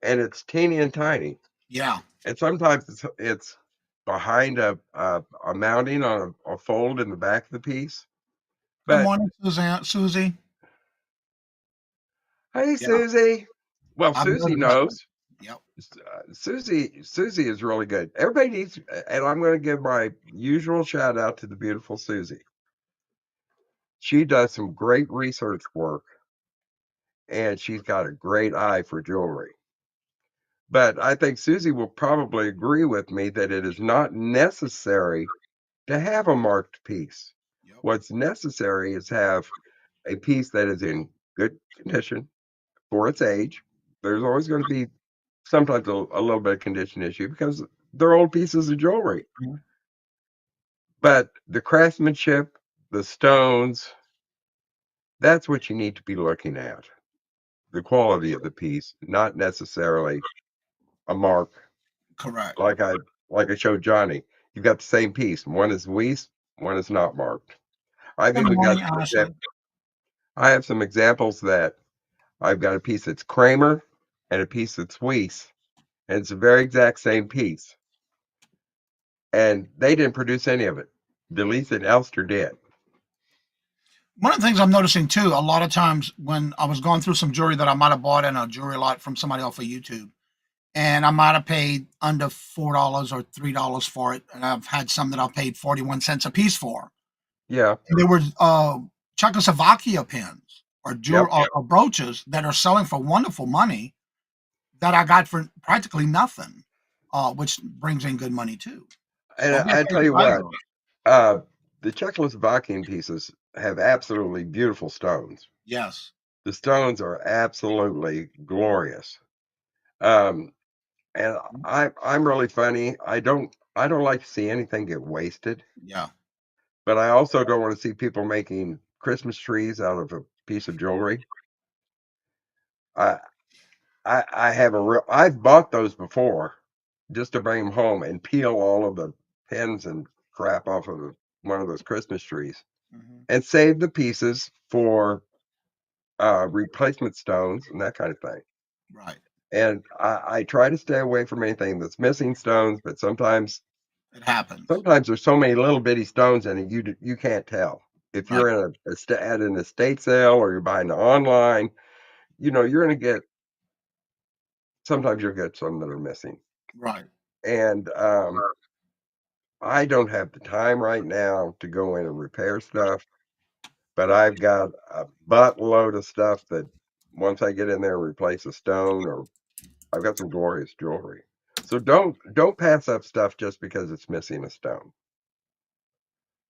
and it's teeny and tiny. Yeah. And sometimes it's behind a mounting on a fold in the back of the piece. Good But morning, Suzanne, Susie. hey, Yeah. Susie. Well, I've Susie noticed that. knows. Yep. Susie is really good. Everybody needs, and I'm going to give my usual shout out to the beautiful Susie. She does some great research work, and she's got a great eye for jewelry. But I think Susie will probably agree with me that it is not necessary to have a marked piece. Yep. What's necessary is have a piece that is in good condition for its age. There's always going to be sometimes a little bit of condition issue because they're old pieces of jewelry. Mhm. But the craftsmanship, the stones, that's what you need to be looking at. The quality of the piece, not necessarily a mark Correct. like I showed Johnny. You've got the same piece. One is Weiss, one is not marked. I've Good even got morning, some Ashley. I have some examples that I've got a piece that's Kramer and a piece that's Weiss, and it's the very exact same piece. And they didn't produce any of it. Delise and Elster did. One of the things I'm noticing too, a lot of times when I was going through some jewelry that I might have bought in a jewelry lot from somebody off of YouTube, and I might have paid under $4 or $3 for it, and I've had some that I've paid 41 cents a piece for. Yeah. And there were Czechoslovakia pins or Yep. or brooches that are selling for wonderful money that I got for practically nothing, which brings in good money too. So And don't be I afraid tell to you try what, those. the Czechoslovakian pieces have absolutely beautiful stones. Yes. The stones are absolutely glorious. Um, and I'm really funny. I don't like to see anything get wasted, Yeah. but I also don't want to see people making Christmas trees out of a piece of jewelry. I I have a real I've bought those before just to bring them home and peel all of the pins and crap off of one of those Christmas trees Mhm. and save the pieces for replacement stones and that kind of thing. Right. And I try to stay away from anything that's missing stones, but It happens. sometimes there's so many little bitty stones in it you can't tell. If Right. you're in at an estate sale or you're buying it online, you're going to get sometimes you'll get some that are missing. Right. And I don't have the time right now to go in and repair stuff, but I've got a buttload of stuff that once I get in there and replace a stone, or I've got some glorious jewelry. So don't pass up stuff just because it's missing a stone.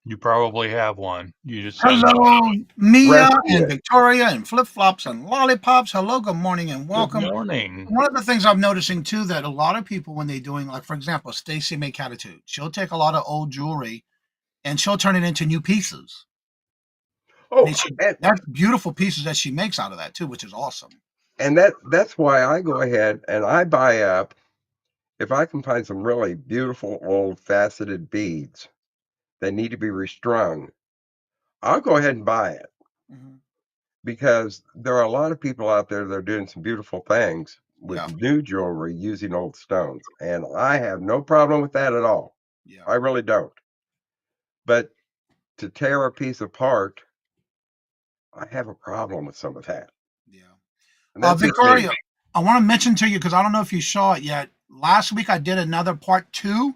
You probably have one. You just don't know it. Hello, Mia Rescue and it. Victoria and flip flops and lollipops. Hello, good morning and Good welcome. morning. One of the things I'm noticing too that a lot of people when they're doing, like for example, Stacy May Catitude, she'll take a lot of old jewelry and she'll turn it into new pieces. Oh, And that's beautiful pieces that she makes out of that too, which is awesome. and that's why I go ahead and I buy up if I can find some really beautiful old faceted beads that need to be restrung, I'll go ahead and buy it. Mhm. Because there are a lot of people out there that are doing some beautiful things with Yeah, new jewelry using old stones, and I have no problem with that at all. yeah, I really don't. But to tear a piece apart, I have a problem with some of that. yeah. And that's just me. Victoria, I want to mention to you because I don't know if you saw it yet. Last week I did another part two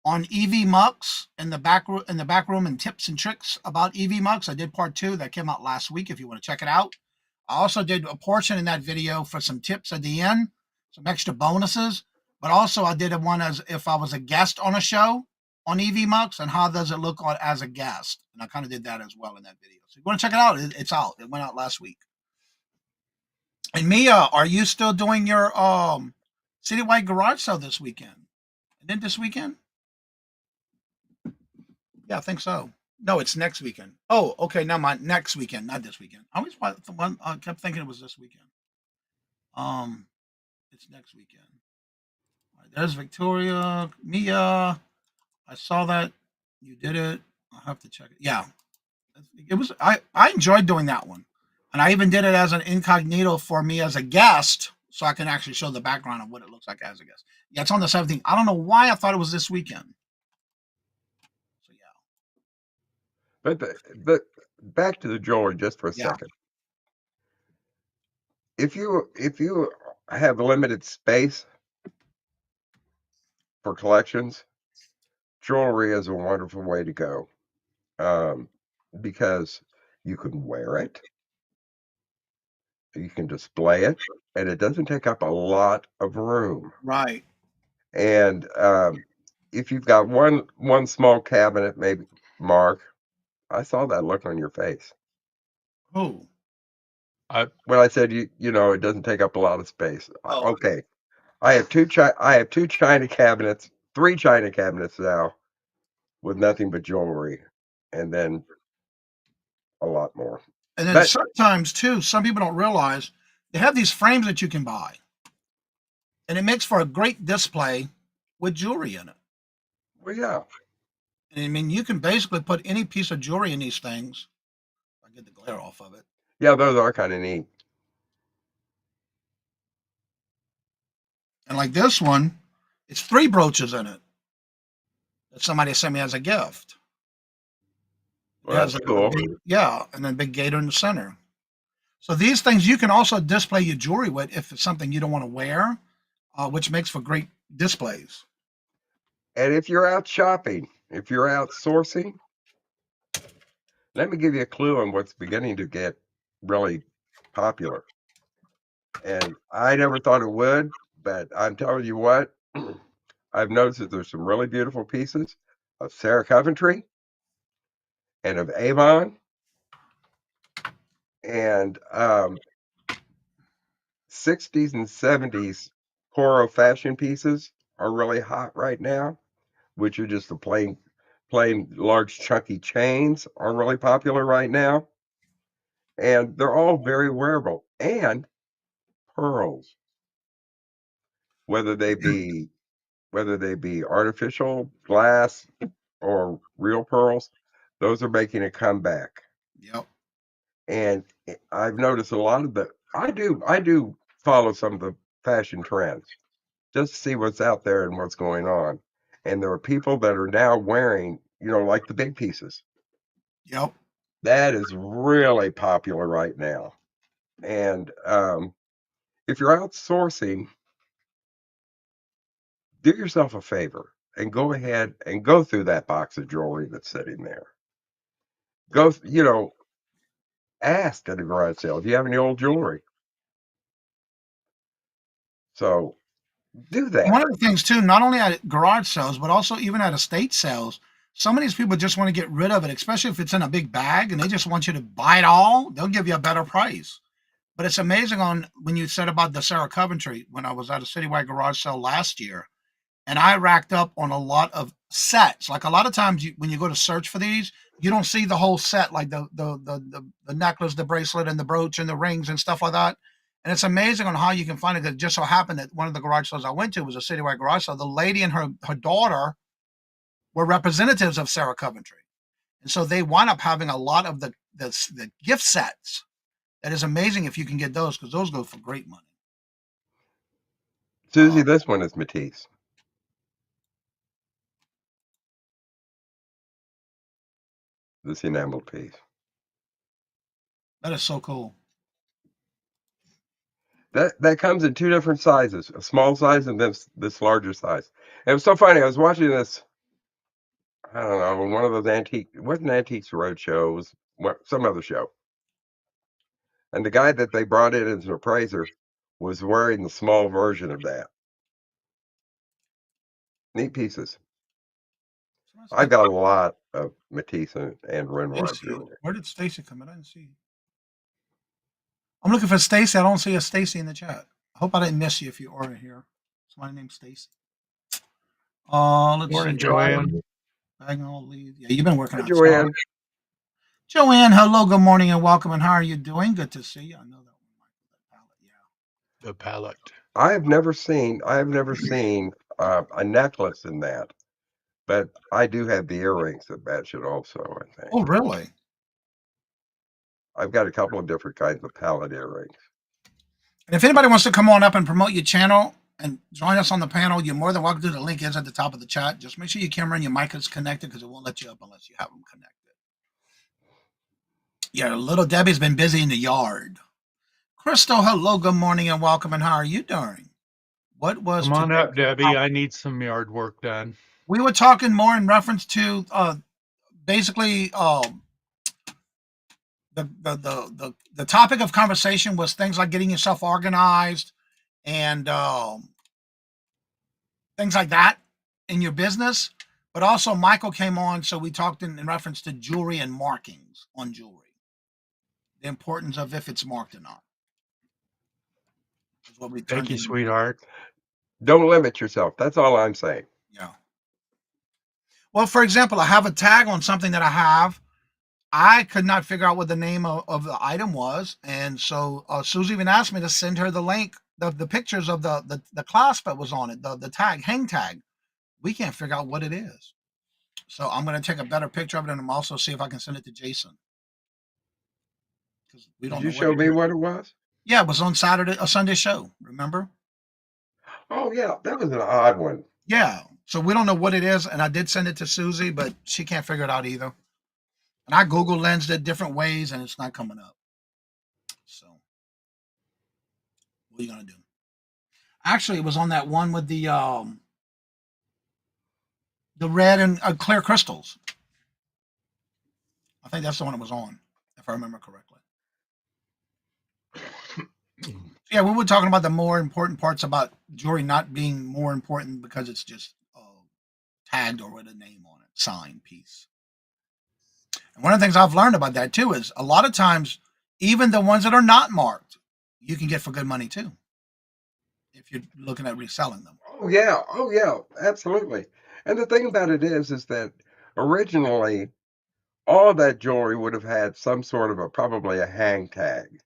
on EV mugs in the back room and tips and tricks about EV mugs. I did part two that came out last week. If you want to check it out, I also did a portion in that video for some tips at the end, some extra bonuses. But also I did a one as if I was a guest on a show on EV mugs and how does it look on as a guest, and I kind of did that as well in that video. So if you want to check it out, it's out. It went out last week. And Mia, are you still doing your citywide garage sale this weekend? And then this weekend? Yeah, I think so. No, it's next weekend. Oh, okay. Now my next weekend, not this weekend. I always the one I kept thinking it was this weekend. Um, it's next weekend. All right, there's Victoria, Mia. I saw that you did it. I'll have to check it. Yeah, it was. I enjoyed doing that one, and I even did it as an incognito for me as a guest, so I can actually show the background of what it looks like as a guest. Yeah, it's on the 17th. I don't know why I thought it was this weekend. So But back to the jewelry just for a yeah, second. If you have limited space for collections, jewelry is a wonderful way to go, um, because you can wear it, you can display it, and it doesn't take up a lot of room. right. And if you've got one small cabinet, maybe, Mark, I saw that look on your face Oh, I when I said it doesn't take up a lot of space. oh, Okay, I have two china cabinets, three china cabinets now with nothing but jewelry, and then a lot more. and then But sometimes too, some people don't realize they have these frames that you can buy, and it makes for a great display with jewelry in it. well, yeah, And I mean, you can basically put any piece of jewelry in these things. If I get the glare off of it. yeah, those are kind of neat. And like this one, it's three brooches in it that somebody sent me as a gift. It Well, has that's a cool. big, yeah, and then a big gator in the center. So these things you can also display your jewelry with if it's something you don't want to wear, which makes for great displays. And if you're out shopping, if you're out sourcing, let me give you a clue on what's beginning to get really popular. And I never thought it would, but I'm telling you what, I've noticed that there's some really beautiful pieces of Sarah Coventry and of Avon, and 60s and 70s Coro fashion pieces are really hot right now, which are just the plain large chunky chains are really popular right now, and they're all very wearable. And pearls, whether they be whether they be artificial glass or real pearls, those are making a comeback. Yep. And I've noticed a lot of the I do follow some of the fashion trends just to see what's out there and what's going on. And there are people that are now wearing, like the big pieces. Yep. That is really popular right now. And if you're outsourcing, do yourself a favor and go ahead and go through that box of jewelry that's sitting there. Ask at a garage sale if you have any old jewelry. So do One that. of the things too, not only at garage sales, but also even at estate sales, some of these people just want to get rid of it, especially if it's in a big bag and they just want you to buy it all. They'll give you a better price. But it's amazing on when you said about the Sarah Coventry when I was at a citywide garage sale last year, and I racked up on a lot of sets. Like a lot of times, when you go to search for these, you don't see the whole set, like the necklace, the bracelet, and the brooch, and the rings and stuff like that. And it's amazing on how you can find it. It just so happened that one of the garage sales I went to was a citywide garage sale. The lady and her daughter were representatives of Sarah Coventry, and so they wind up having a lot of the gift sets. That is amazing if you can get those because those go for great money. Susie, this one is Matisse. This enameled piece. That is so cool. That comes in two different sizes, a small size and this larger size. And it was so funny. I was watching this, I don't know, one of those it wasn't Antiques Roadshow, it was some other show. And the guy that they brought in as an appraiser was wearing the small version of that. Neat pieces. I've got a lot of Matisse and Renoir jewelry. Where did Stacy come in? I didn't see. I'm looking for Stacy. I don't see a Stacy in the chat. I hope I didn't miss you if you are here. Somebody named Stacy. Let's Morning, see. Joanne. Diagonal lead. Yeah, you've been working Hi, outside. Joanne. Joanne, hello, good morning and welcome. And how are you doing? Good to see you. I know that one might be that palette. Yeah. The palette. I have never seen a necklace in that, but I do have the earrings that match it also, I think. Oh, really? I've got a couple of different kinds of palette earrings. And if anybody wants to come on up and promote your channel and join us on the panel, you're more than welcome to. The link is at the top of the chat. Just make sure your camera and your mic is connected because it won't let you up unless you have them connected. Yeah, little Debbie's been busy in the yard. Crystal, hello, good morning and welcome. And how are you doing? What was Come on today? up, Debbie. I need some yard work done. We were talking more in reference to basically the topic of conversation was things like getting yourself organized and things like that in your business. But also, Michael came on, so we talked in reference to jewelry and markings on jewelry, the importance of if it's marked or not. Is what we Thank turned you, into. sweetheart. Don't limit yourself. That's all I'm saying. Yeah. Well, for example, I have a tag on something that I have. I could not figure out what the name of the item was, and so Susie even asked me to send her the link, the pictures of the clasp that was on it, the tag, hang tag. We can't figure out what it is, so I'm going to take a better picture of it, and I'm also see if I can send it to Jason because we Did don't you know what show it me is. what it was? Yeah, it was on Saturday, a Sunday show. Remember? Oh yeah, that was an odd one. Yeah. So we don't know what it is, and I did send it to Susie, but she can't figure it out either. And I Google lensed it different ways, and it's not coming up. So what are you gonna do? Actually, it was on that one with the red and clear crystals. I think that's the one it was on, if I remember correctly. Yeah, we were talking about the more important parts about jewelry not being more important because it's just tagged or with a name on it, signed piece. And one of the things I've learned about that too is a lot of times, even the ones that are not marked, you can get for good money too if you're looking at reselling them. Oh yeah, absolutely. And the thing about it is that originally all of that jewelry would have had some sort of probably a hang tag,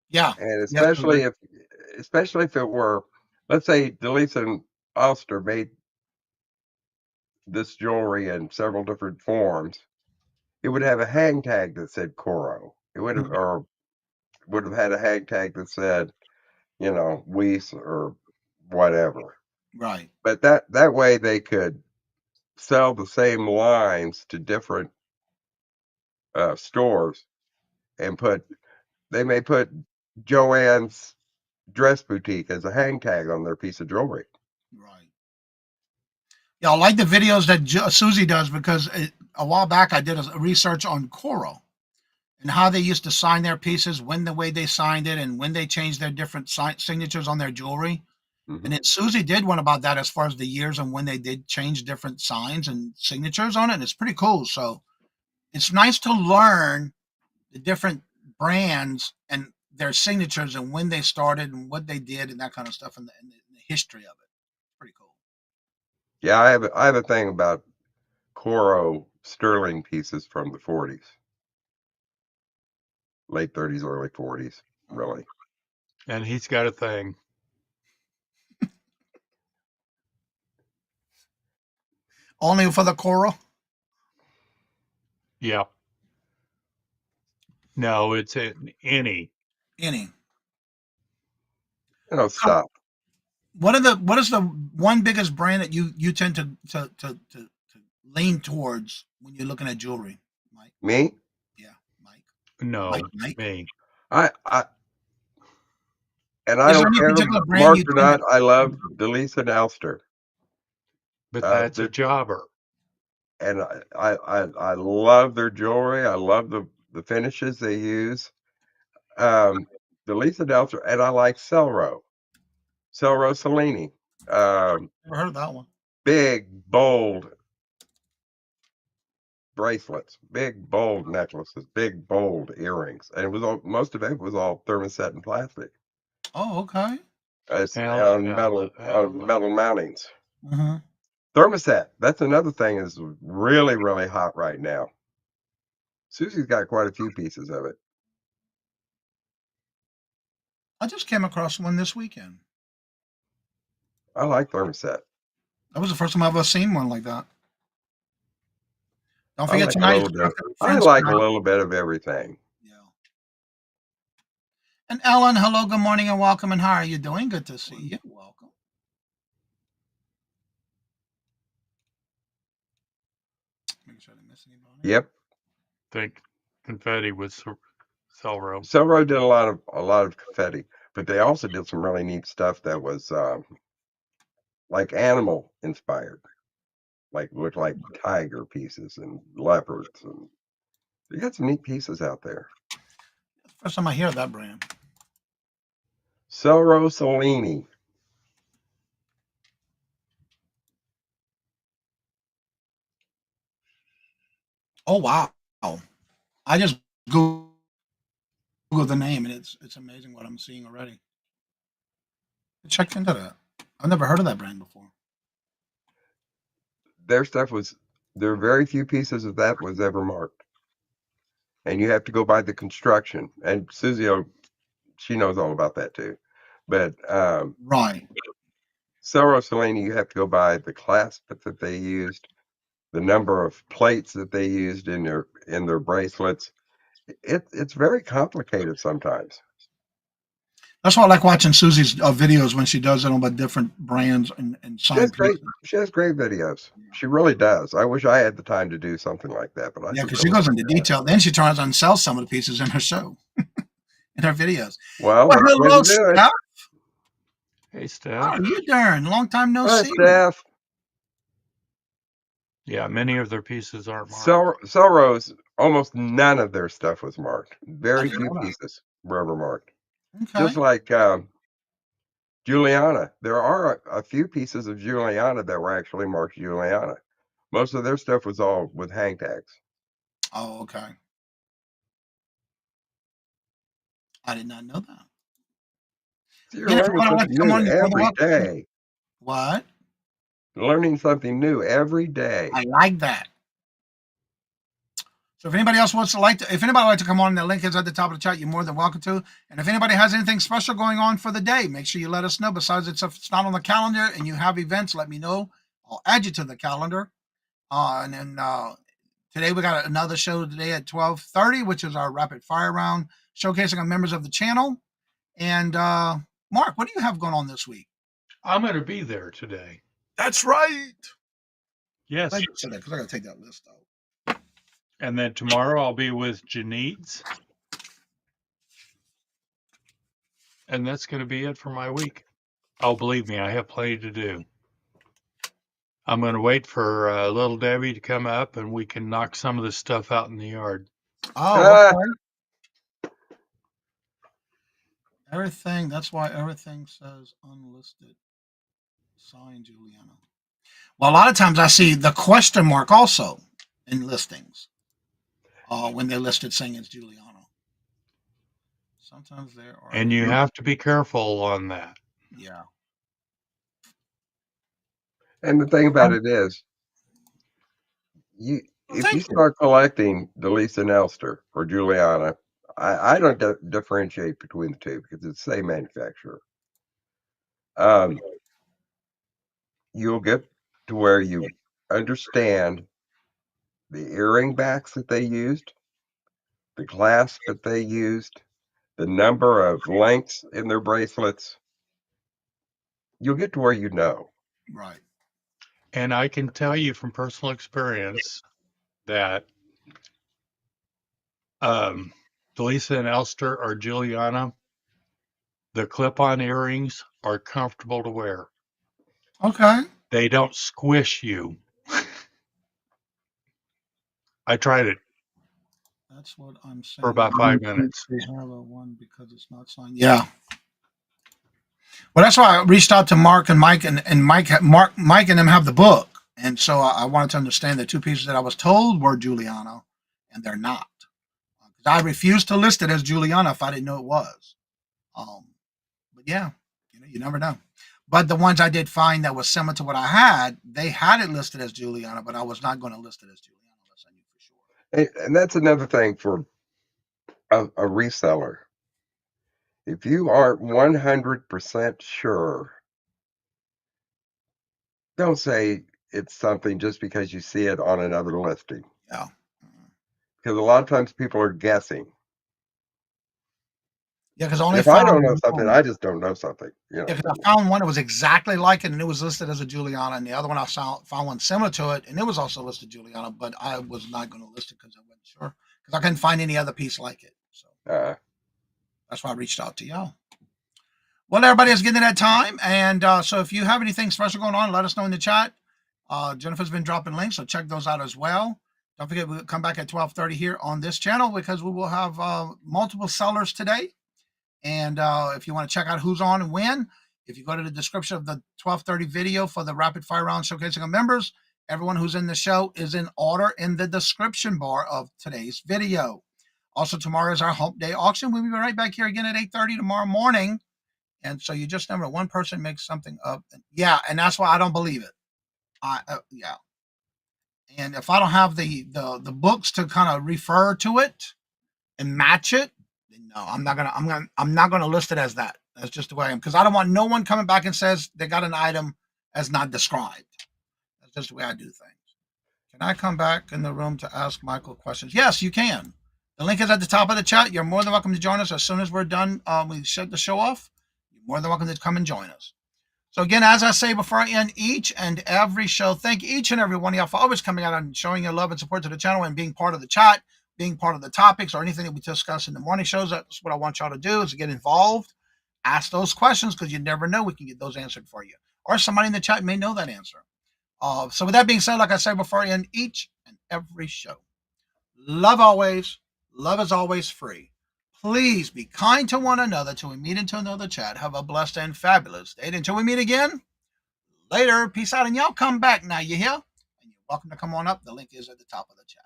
Yeah, and you have to agree. especially if it were, let's say, Delisa and Ulster made this jewelry in several different forms. It would have a hang tag that said Coro. It would have, Mhm. or would have had a hang tag that said, Weiss or whatever. Right, But that way they could sell the same lines to different stores and they may put Joanne's dress boutique as a hang tag on their piece of jewelry. right. Yeah, I like the videos that Susie does because a while back I did a research on Coro and how they used to sign their pieces, when the way they signed it, and when they changed their different signatures on their jewelry. And Hmm. then Susie did one about that as far as the years and when they did change different signs and signatures on it. And it's pretty cool. So it's nice to learn the different brands and their signatures and when they started and what they did and that kind of stuff and the history of it. Pretty cool. Yeah, I have a thing about Coro sterling pieces from the 40s, late 30s, early 40s, Mhm. really. And he's got a thing. Only for the Coro? Yeah. No, it's any. Any. Stop. What is the one biggest brand that you tend to lean towards when you're looking at jewelry, Mike? Me? Yeah, Mike. Mike. No, Mike. me. I and I Is there don't any care, particular brand you marked or tend to? not, I love Delisa and Elster. But that's a The jobber. and I love their jewelry. I love the finishes they use. Um, Delisa and Elster, and I like Celro Cellini. Never heard of that one. Big, bold bracelets, big, bold necklaces, big, bold earrings, and it was all, most of it was all thermoset and plastic. Oh, okay. It's Hell, hell, on hell. metal mountings. Hmm. Thermoset. That's another thing is really, really hot right now. Susie's got quite a few pieces of it. I just came across one this weekend. I like thermoset. That was the first time I've ever seen one like that. Don't I forget like a tonight, little bit. after I friends like come a out. little bit of everything. Yeah. And Ellen, hello, good morning, and welcome. And how are you doing? Good to see you. Welcome. Make sure I didn't miss anybody. Yep. Think confetti with Cellro. Cellro did a lot of confetti, but they also did some really neat stuff that was like animal inspired, like looked like tiger pieces and leopards, and they got some neat pieces out there. First time I hear that brand. Cellro Cellini. Oh wow! I just Googled the name, and it's amazing what I'm seeing already. Check into that. I've never heard of that brand before. Their stuff was there are very few pieces of that was ever marked, and you have to go by the construction. And Susie, she knows all about that too. But Right. Cellro Cellini, you have to go by the clasp that they used, the number of plates that they used in their bracelets. It's very complicated sometimes. That's why I like watching Susie's videos when she does it about different brands and signed pieces. She has great videos. She really does. I wish I had the time to do something like that, but I Yeah, just because she really goes don't into have it. detail. Then she tries and sells some of the pieces in her show, in her videos. Well, Well, that's the way hello, to do it. Steph. Hey, How Steph. are you doing? Long time no Hi, see. Steph. Yeah, many of their pieces aren't marked. Cellro's, almost none of their stuff was marked. I Very didn't few know that. pieces were ever marked. Okay. Just like Juliana. There are a few pieces of Juliana that were actually marked Juliana. Most of their stuff was all with hang tags. Oh, okay. I did not know that. So you're Again, if learning anybody would like something to come new on, you're more than every welcome to. day. What? Learning something new every day. I like that. So if anybody else wants to if anybody would like to come on, the link is at the top of the chat. You're more than welcome to. And if anybody has anything special going on for the day, make sure you let us know. Besides, if it's not on the calendar and you have events, let me know. I'll add you to the calendar. And then today we got another show today at 12:30, which is our rapid fire round, showcasing our members of the channel. And Mark, what do you have going on this week? I'm going to be there today. That's right. Yes. Thank you for that, because I got to take that list out. And then tomorrow I'll be with Janice. And that's going to be it for my week. Oh, believe me, I have plenty to do. I'm going to wait for little Debbie to come up and we can knock some of this stuff out in the yard. Oh, okay. Everything. That's why everything says unlisted. Signed, Juliana. Well, a lot of times I see the question mark also in listings when they're listed saying it's Juliana. Sometimes there are. And you have to be careful on that. Yeah. And the thing about it is, Well, if you thank you. start collecting the Lisa Nelster or Juliana, I don't differentiate between the two because it's the same manufacturer. You'll get to where you understand the earring backs that they used, the clasp that they used, the number of links in their bracelets. You'll get to where you know. Right. And I can tell you from personal experience that Lisa and Elster or Juliana, the clip-on earrings are comfortable to wear. Okay. They don't squish you. I tried it That's what I'm saying. for about 5 minutes. They have a one because it's not signed. Yeah. Well, that's why I reached out to Mark and Mike, and Mike and them have the book, and so I wanted to understand the two pieces that I was told were Juliana, and they're not. I refused to list it as Juliana if I didn't know it was. But yeah, you never know. But the ones I did find that was similar to what I had, they had it listed as Juliana, but I was not going to list it as Juliana unless I knew for sure. And that's another thing for a reseller. If you aren't 100% sure, don't say it's something just because you see it on another listing. Yeah. Because a lot of times people are guessing. Yeah, because I only If I don't found know something, one. I just don't know something. You Yeah, know. because I found one that was exactly like it, and it was listed as a Juliana, and the other one I found one similar to it, and it was also listed Juliana, but I was not going to list it because I wasn't sure, because I couldn't find any other piece like it. So that's why I reached out to y'all. Well, everybody is getting that time, and so if you have anything special going on, let us know in the chat. Jennifer's been dropping links, so check those out as well. Don't forget, we'll come back at 12:30 here on this channel because we will have multiple sellers today. And if you want to check out who's on and when, if you go to the description of the 12:30 video for the rapid fire round showcasing our members, everyone who's in the show is in order in the description bar of today's video. Also, tomorrow is our hump day auction. We'll be right back here again at 8:30 tomorrow morning. And so you just never know, one person makes something up. Yeah, and that's why I don't believe it. Yeah. And if I don't have the books to kind of refer to it and match it, then no, I'm not gonna list it as that. That's just the way I am, because I don't want no one coming back and says they got an item as not described. That's just the way I do things. Can I come back in the room to ask Michael questions? Yes, you can. The link is at the top of the chat. You're more than welcome to join us as soon as we're done. We shut the show off. You're more than welcome to come and join us. So again, as I say before I end each and every show, thank each and every one of y'all for always coming out and showing your love and support to the channel and being part of the chat, being part of the topics or anything that we discuss in the morning shows. That's what I want y'all to do, is to get involved, ask those questions, because you never know, we can get those answered for you. Or somebody in the chat may know that answer. So with that being said, like I said before I end each and every show, love always, love is always free. Please be kind to one another till we meet into another chat. Have a blessed and fabulous day. Until we meet again, later. Peace out. And y'all come back now, you hear? And you're welcome to come on up. The link is at the top of the chat.